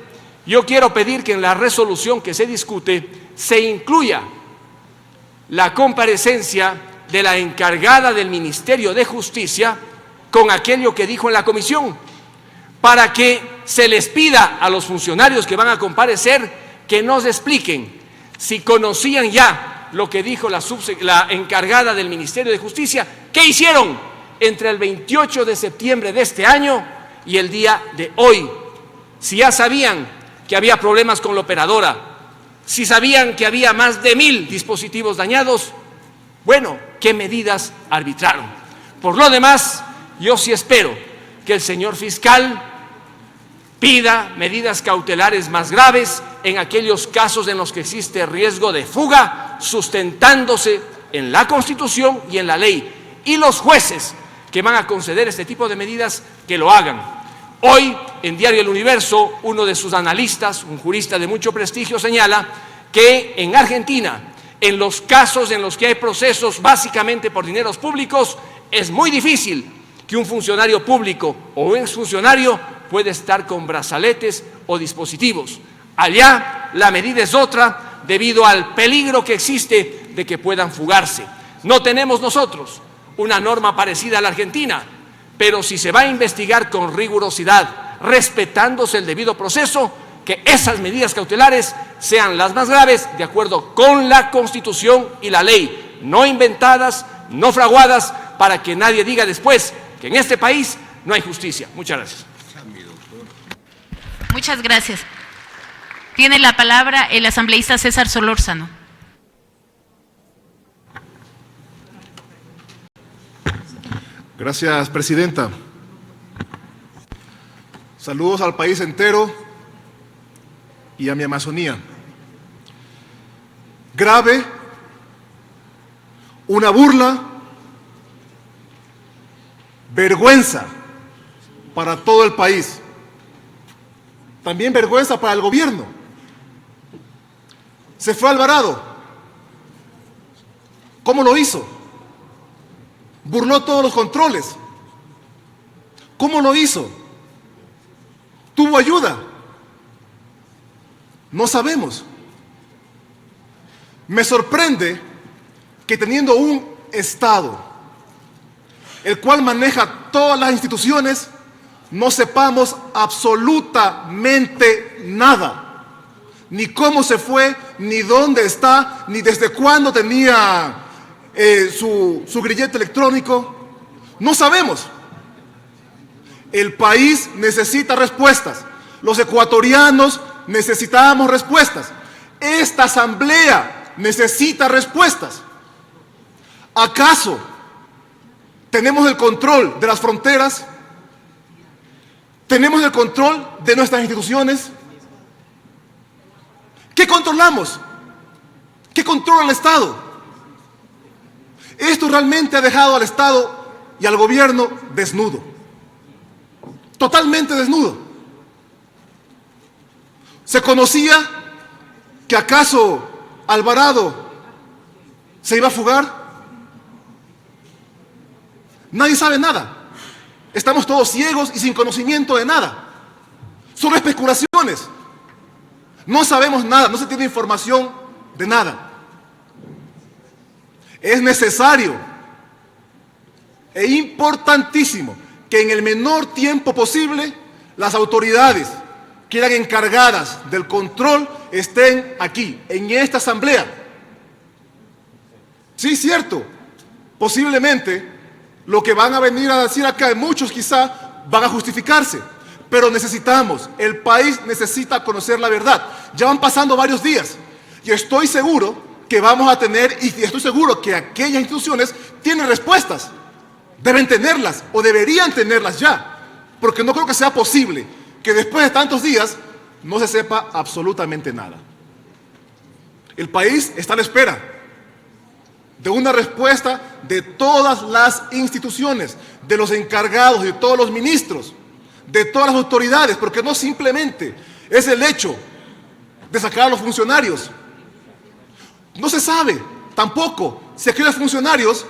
yo quiero pedir que en la resolución que se discute se incluya la comparecencia de la encargada del Ministerio de Justicia con aquello que dijo en la comisión, para que se les pida a los funcionarios que van a comparecer que nos expliquen si conocían ya lo que dijo la encargada del Ministerio de Justicia, qué hicieron entre el 28 de septiembre de este año y el día de hoy. Si ya sabían que había problemas con la operadora, si sabían que había más de 1000 dispositivos dañados, bueno, ¿qué medidas arbitraron? Por lo demás, yo sí espero que el señor fiscal pida medidas cautelares más graves en aquellos casos en los que existe riesgo de fuga, sustentándose en la Constitución y en la ley. Y los jueces que van a conceder este tipo de medidas, que lo hagan. Hoy, en Diario El Universo, uno de sus analistas, un jurista de mucho prestigio, señala que en Argentina, en los casos en los que hay procesos básicamente por dineros públicos, es muy difícil que un funcionario público o un exfuncionario puede estar con brazaletes o dispositivos. Allá la medida es otra debido al peligro que existe de que puedan fugarse. No tenemos nosotros una norma parecida a la Argentina, pero si se va a investigar con rigurosidad, respetándose el debido proceso, que esas medidas cautelares sean las más graves de acuerdo con la Constitución y la ley, no inventadas, no fraguadas, para que nadie diga después que en este país no hay justicia. Muchas gracias. Muchas gracias. Tiene la palabra el asambleísta César Solórzano. Gracias, presidenta. Saludos al país entero y a mi Amazonía. Grave, una burla, vergüenza para todo el país. También vergüenza para el gobierno. Se fue Alvarado. ¿Cómo lo hizo? Burló todos los controles. ¿Cómo lo hizo? ¿Tuvo ayuda? No sabemos. Me sorprende que teniendo un Estado, el cual maneja todas las instituciones, no sepamos absolutamente nada. Ni cómo se fue, ni dónde está, ni desde cuándo tenía su grillete electrónico. No sabemos. El país necesita respuestas. Los ecuatorianos necesitamos respuestas. Esta asamblea necesita respuestas. ¿Acaso tenemos el control de las fronteras? ¿Tenemos el control de nuestras instituciones? ¿Qué controlamos? ¿Qué controla el Estado? Esto realmente ha dejado al Estado y al gobierno desnudo. Totalmente desnudo. ¿Se conocía que acaso Alvarado se iba a fugar? Nadie sabe nada. Estamos todos ciegos y sin conocimiento de nada. Son especulaciones. No sabemos nada, no se tiene información de nada. Es necesario e importantísimo que en el menor tiempo posible las autoridades que eran encargadas del control estén aquí, en esta asamblea. Sí, cierto, posiblemente lo que van a venir a decir acá, muchos quizá van a justificarse, pero necesitamos, el país necesita conocer la verdad. Ya van pasando varios días y estoy seguro que vamos a tener, y estoy seguro que aquellas instituciones tienen respuestas. Deben tenerlas o deberían tenerlas ya, porque no creo que sea posible que después de tantos días no se sepa absolutamente nada. El país está a la espera de una respuesta de todas las instituciones, de los encargados, de todos los ministros, de todas las autoridades, porque no simplemente es el hecho de sacar a los funcionarios. No se sabe tampoco si aquellos funcionarios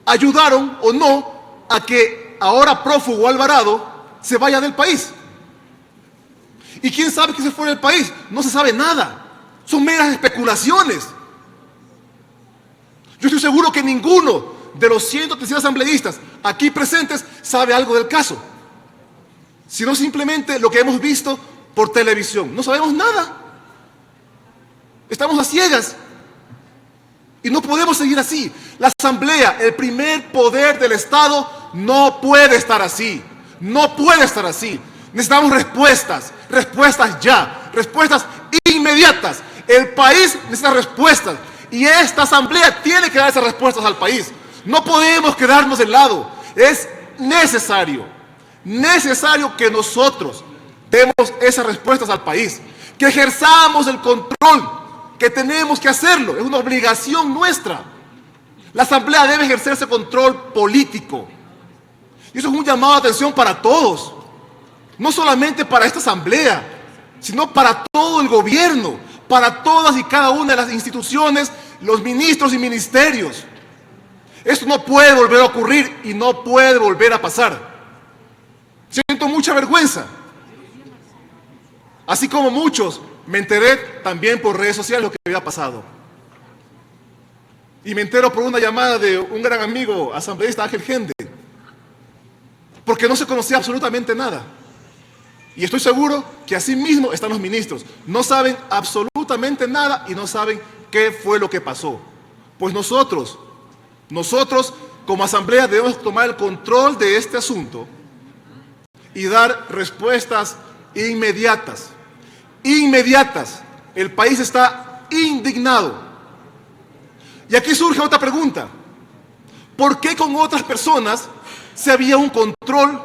ayudaron o no a que ahora prófugo Alvarado se vaya del país. ¿Y quién sabe que se fue del país? No se sabe nada. Son meras especulaciones. Yo estoy seguro que ninguno de los 137 asambleístas aquí presentes sabe algo del caso, sino simplemente lo que hemos visto por televisión. No sabemos nada. Estamos a ciegas. Y no podemos seguir así. La Asamblea, el primer poder del Estado, no puede estar así. No puede estar así. Necesitamos respuestas, respuestas ya, respuestas inmediatas. El país necesita respuestas y esta Asamblea tiene que dar esas respuestas al país. No podemos quedarnos de lado. Es necesario que nosotros demos esas respuestas al país, que ejerzamos el control, que tenemos que hacerlo, es una obligación nuestra. La Asamblea debe ejercer ese control político. Y eso es un llamado de atención para todos, no solamente para esta Asamblea, sino para todo el gobierno, para todas y cada una de las instituciones, los ministros y ministerios. Esto no puede volver a ocurrir y no puede volver a pasar. Siento mucha vergüenza. Así como muchos, me enteré también por redes sociales lo que había pasado. Y me entero por una llamada de un gran amigo asambleísta, Ángel Gende, porque no se conocía absolutamente nada. Y estoy seguro que así mismo están los ministros. No saben absolutamente nada y no saben qué fue lo que pasó. Pues nosotros como asamblea debemos tomar el control de este asunto y dar respuestas inmediatas. Inmediatas. El país está indignado. Y aquí surge otra pregunta. ¿Por qué con otras personas se había un control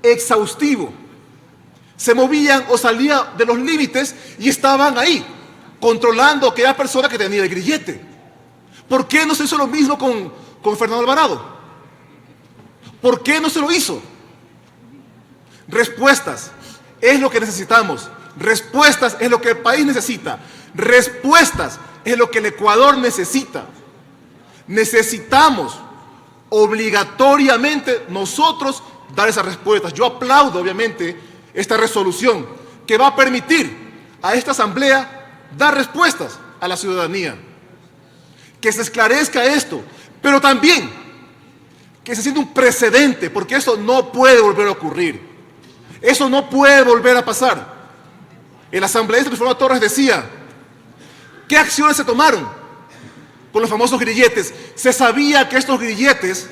exhaustivo? Se movían o salían de los límites y estaban ahí, controlando a aquella persona que tenía el grillete. ¿Por qué no se hizo lo mismo con Fernando Alvarado? ¿Por qué no se lo hizo? Respuestas es lo que necesitamos. Respuestas es lo que el país necesita. Respuestas es lo que el Ecuador necesita. Necesitamos obligatoriamente nosotros dar esas respuestas. Yo aplaudo obviamente esta resolución que va a permitir a esta asamblea dar respuestas a la ciudadanía. Que se esclarezca esto, pero también que se sienta un precedente, porque eso no puede volver a ocurrir. Eso no puede volver a pasar. El asambleísta Luis Fernando Torres decía, ¿qué acciones se tomaron con los famosos grilletes? Se sabía que estos grilletes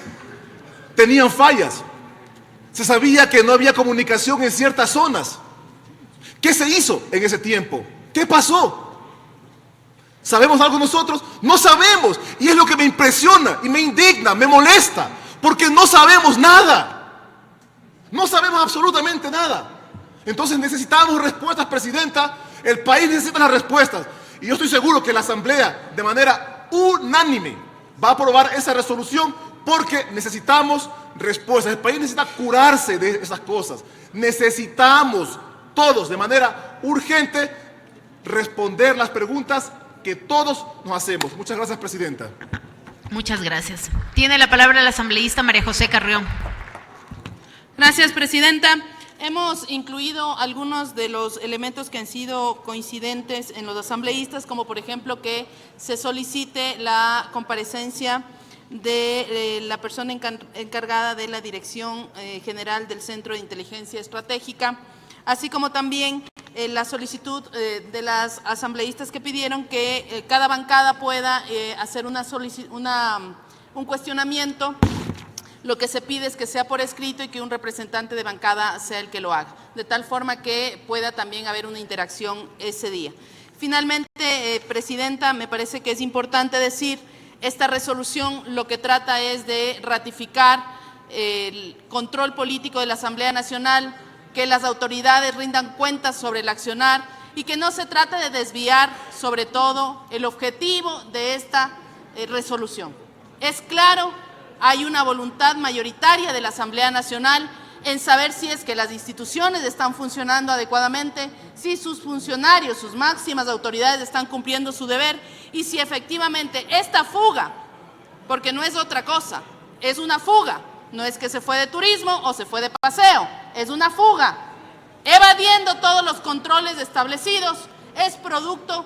tenían fallas. Se sabía que no había comunicación en ciertas zonas. ¿Qué se hizo en ese tiempo? ¿Qué pasó? ¿Sabemos algo nosotros? No sabemos. Y es lo que me impresiona y me indigna, me molesta, porque no sabemos nada. No sabemos absolutamente nada. Entonces necesitamos respuestas, Presidenta. El país necesita las respuestas. Y yo estoy seguro que la Asamblea, de manera unánime, va a aprobar esa resolución porque necesitamos respuestas. El país necesita curarse de esas cosas. Necesitamos todos, de manera urgente, responder las preguntas que todos nos hacemos. Muchas gracias, Presidenta. Muchas gracias. Tiene la palabra la asambleísta María José Carrión. Gracias, Presidenta. Hemos incluido algunos de los elementos que han sido coincidentes en los asambleístas, como por ejemplo que se solicite la comparecencia de la persona encargada de la Dirección General del Centro de Inteligencia Estratégica, así como también la solicitud de las asambleístas que pidieron que cada bancada pueda hacer un cuestionamiento lo que se pide es que sea por escrito y que un representante de bancada sea el que lo haga, de tal forma que pueda también haber una interacción ese día. Finalmente, Presidenta, me parece que es importante decir, esta resolución lo que trata es de ratificar el control político de la Asamblea Nacional, que las autoridades rindan cuentas sobre el accionar y que no se trata de desviar, sobre todo, el objetivo de esta resolución. Es claro, hay una voluntad mayoritaria de la Asamblea Nacional en saber si es que las instituciones están funcionando adecuadamente, si sus funcionarios, sus máximas autoridades están cumpliendo su deber y si efectivamente esta fuga, porque no es otra cosa, es una fuga, no es que se fue de turismo o se fue de paseo, es una fuga, evadiendo todos los controles establecidos, es producto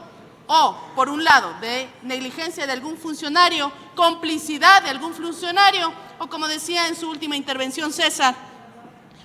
o, por un lado, de negligencia de algún funcionario, complicidad de algún funcionario, o como decía en su última intervención César,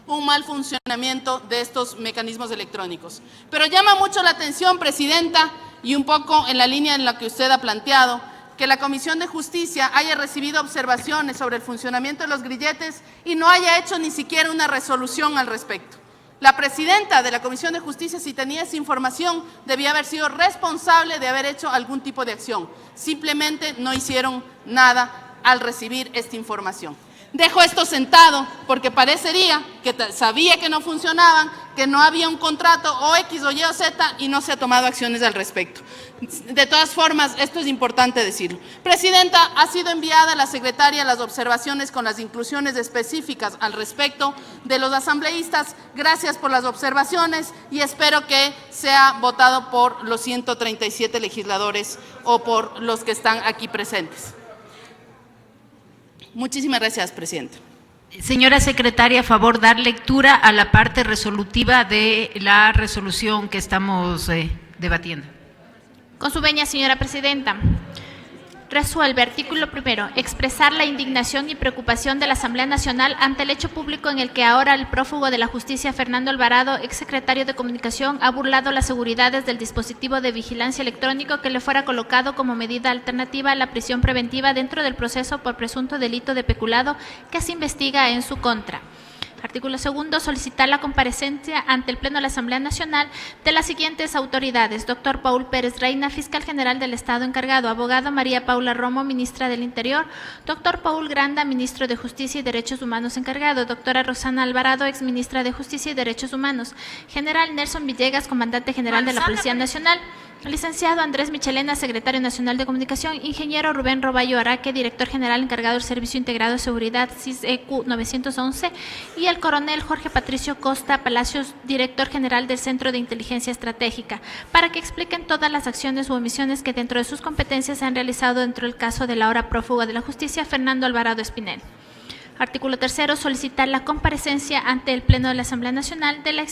un mal funcionamiento de estos mecanismos electrónicos. Pero llama mucho la atención, Presidenta, y un poco en la línea en la que usted ha planteado, que la Comisión de Justicia haya recibido observaciones sobre el funcionamiento de los grilletes y no haya hecho ni siquiera una resolución al respecto. La presidenta de la Comisión de Justicia, si tenía esa información, debía haber sido responsable de haber hecho algún tipo de acción. Simplemente no hicieron nada al recibir esta información. Dejo esto sentado porque parecería que sabía que no funcionaban, que no había un contrato o X o Y o Z y no se ha tomado acciones al respecto. De todas formas, esto es importante decirlo. Presidenta, ha sido enviada a la secretaria las observaciones con las inclusiones específicas al respecto de los asambleístas. Gracias por las observaciones y espero que sea votado por los 137 legisladores o por los que están aquí presentes. Muchísimas gracias, Presidenta. Señora secretaria, a favor, dar lectura a la parte resolutiva de la resolución que estamos debatiendo. Con su venia, señora Presidenta. Resuelve, artículo primero, expresar la indignación y preocupación de la Asamblea Nacional ante el hecho público en el que ahora el prófugo de la justicia Fernando Alvarado, exsecretario de Comunicación, ha burlado las seguridades del dispositivo de vigilancia electrónico que le fuera colocado como medida alternativa a la prisión preventiva dentro del proceso por presunto delito de peculado que se investiga en su contra. Artículo segundo, solicitar la comparecencia ante el Pleno de la Asamblea Nacional de las siguientes autoridades: doctor Paul Pérez Reina, fiscal general del Estado encargado; abogada María Paula Romo, ministra del Interior; doctor Paul Granda, ministro de Justicia y Derechos Humanos encargado; doctora Rosana Alvarado, exministra de Justicia y Derechos Humanos; general Nelson Villegas, comandante general de la Policía Nacional; licenciado Andrés Michelena, secretario nacional de Comunicación; ingeniero Rubén Roballo Araque, director general encargado del Servicio Integrado de Seguridad SIS-EQ 911, y el coronel Jorge Patricio Costa Palacios, director general del Centro de Inteligencia Estratégica, para que expliquen todas las acciones u omisiones que dentro de sus competencias se han realizado dentro del caso del ahora prófugo de la justicia Fernando Alvarado Espinel. Artículo tercero, solicitar la comparecencia ante el Pleno de la Asamblea Nacional de la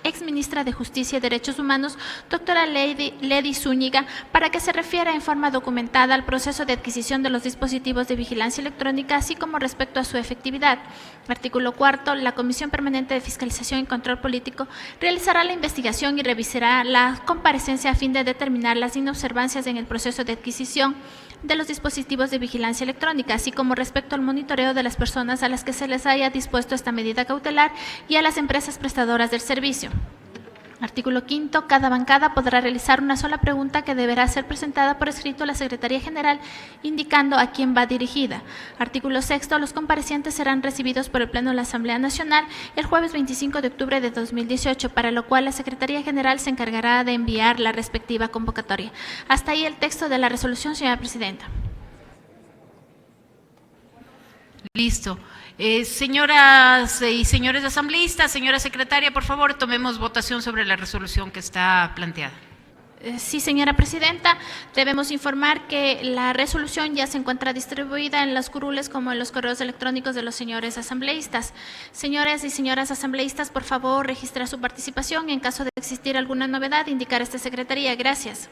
exministra de Justicia y Derechos Humanos, doctora Ledy Zúñiga, para que se refiera en forma documentada al proceso de adquisición de los dispositivos de vigilancia electrónica, así como respecto a su efectividad. Artículo cuarto, la Comisión Permanente de Fiscalización y Control Político realizará la investigación y revisará la comparecencia a fin de determinar las inobservancias en el proceso de adquisición de los dispositivos de vigilancia electrónica, así como respecto al monitoreo de las personas a las que se les haya dispuesto esta medida cautelar y a las empresas prestadoras del servicio. Artículo quinto, cada bancada podrá realizar una sola pregunta que deberá ser presentada por escrito a la Secretaría General, indicando a quién va dirigida. Artículo sexto, los comparecientes serán recibidos por el Pleno de la Asamblea Nacional el jueves 25 de octubre de 2018, para lo cual la Secretaría General se encargará de enviar la respectiva convocatoria. Hasta ahí el texto de la resolución, señora Presidenta. Listo. Señoras y señores asambleístas, señora secretaria, por favor, tomemos votación sobre la resolución que está planteada. Sí, señora Presidenta, debemos informar que la resolución ya se encuentra distribuida en las curules como en los correos electrónicos de los señores asambleístas. Señores y señoras asambleístas, por favor, registrar su participación y en caso de existir alguna novedad, indicar a esta secretaría. Gracias.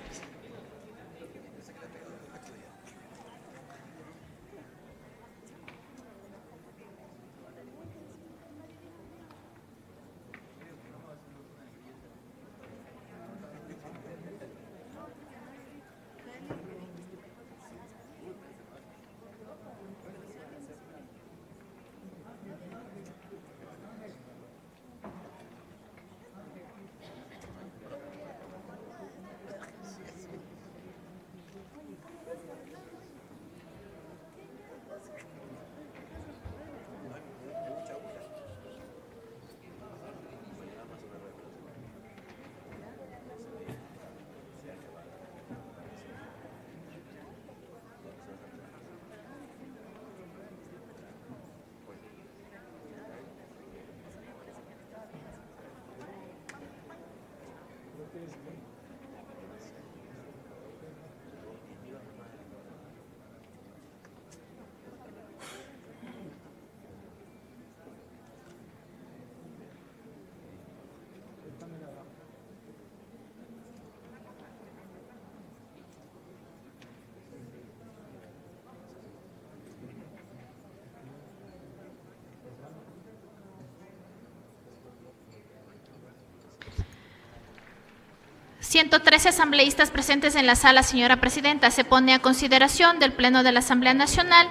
113 asambleístas presentes en la sala, señora presidenta. Se pone a consideración del Pleno de la Asamblea Nacional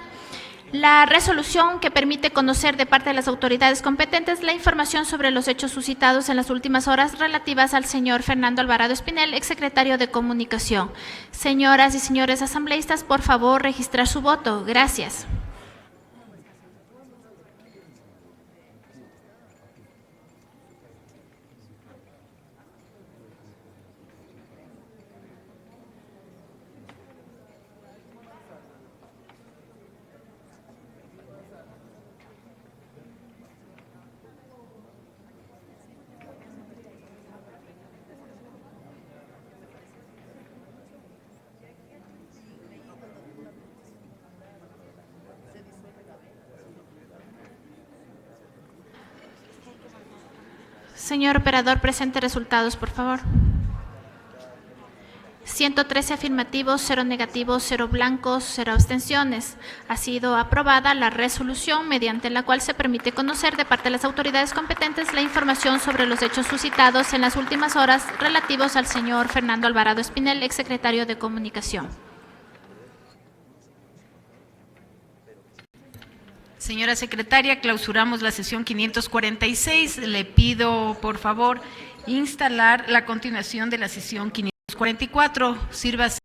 la resolución que permite conocer de parte de las autoridades competentes la información sobre los hechos suscitados en las últimas horas relativas al señor Fernando Alvarado Espinel, exsecretario de Comunicación. Señoras y señores asambleístas, por favor, registrar su voto. Gracias. Señor operador, presente resultados, por favor. 113 afirmativos, 0 negativos, 0 blancos, 0 abstenciones. Ha sido aprobada la resolución mediante la cual se permite conocer de parte de las autoridades competentes la información sobre los hechos suscitados en las últimas horas relativos al señor Fernando Alvarado Espinel, exsecretario de Comunicación. Señora secretaria, clausuramos la sesión 546. Le pido, por favor, instalar la continuación de la sesión 544. Sírvase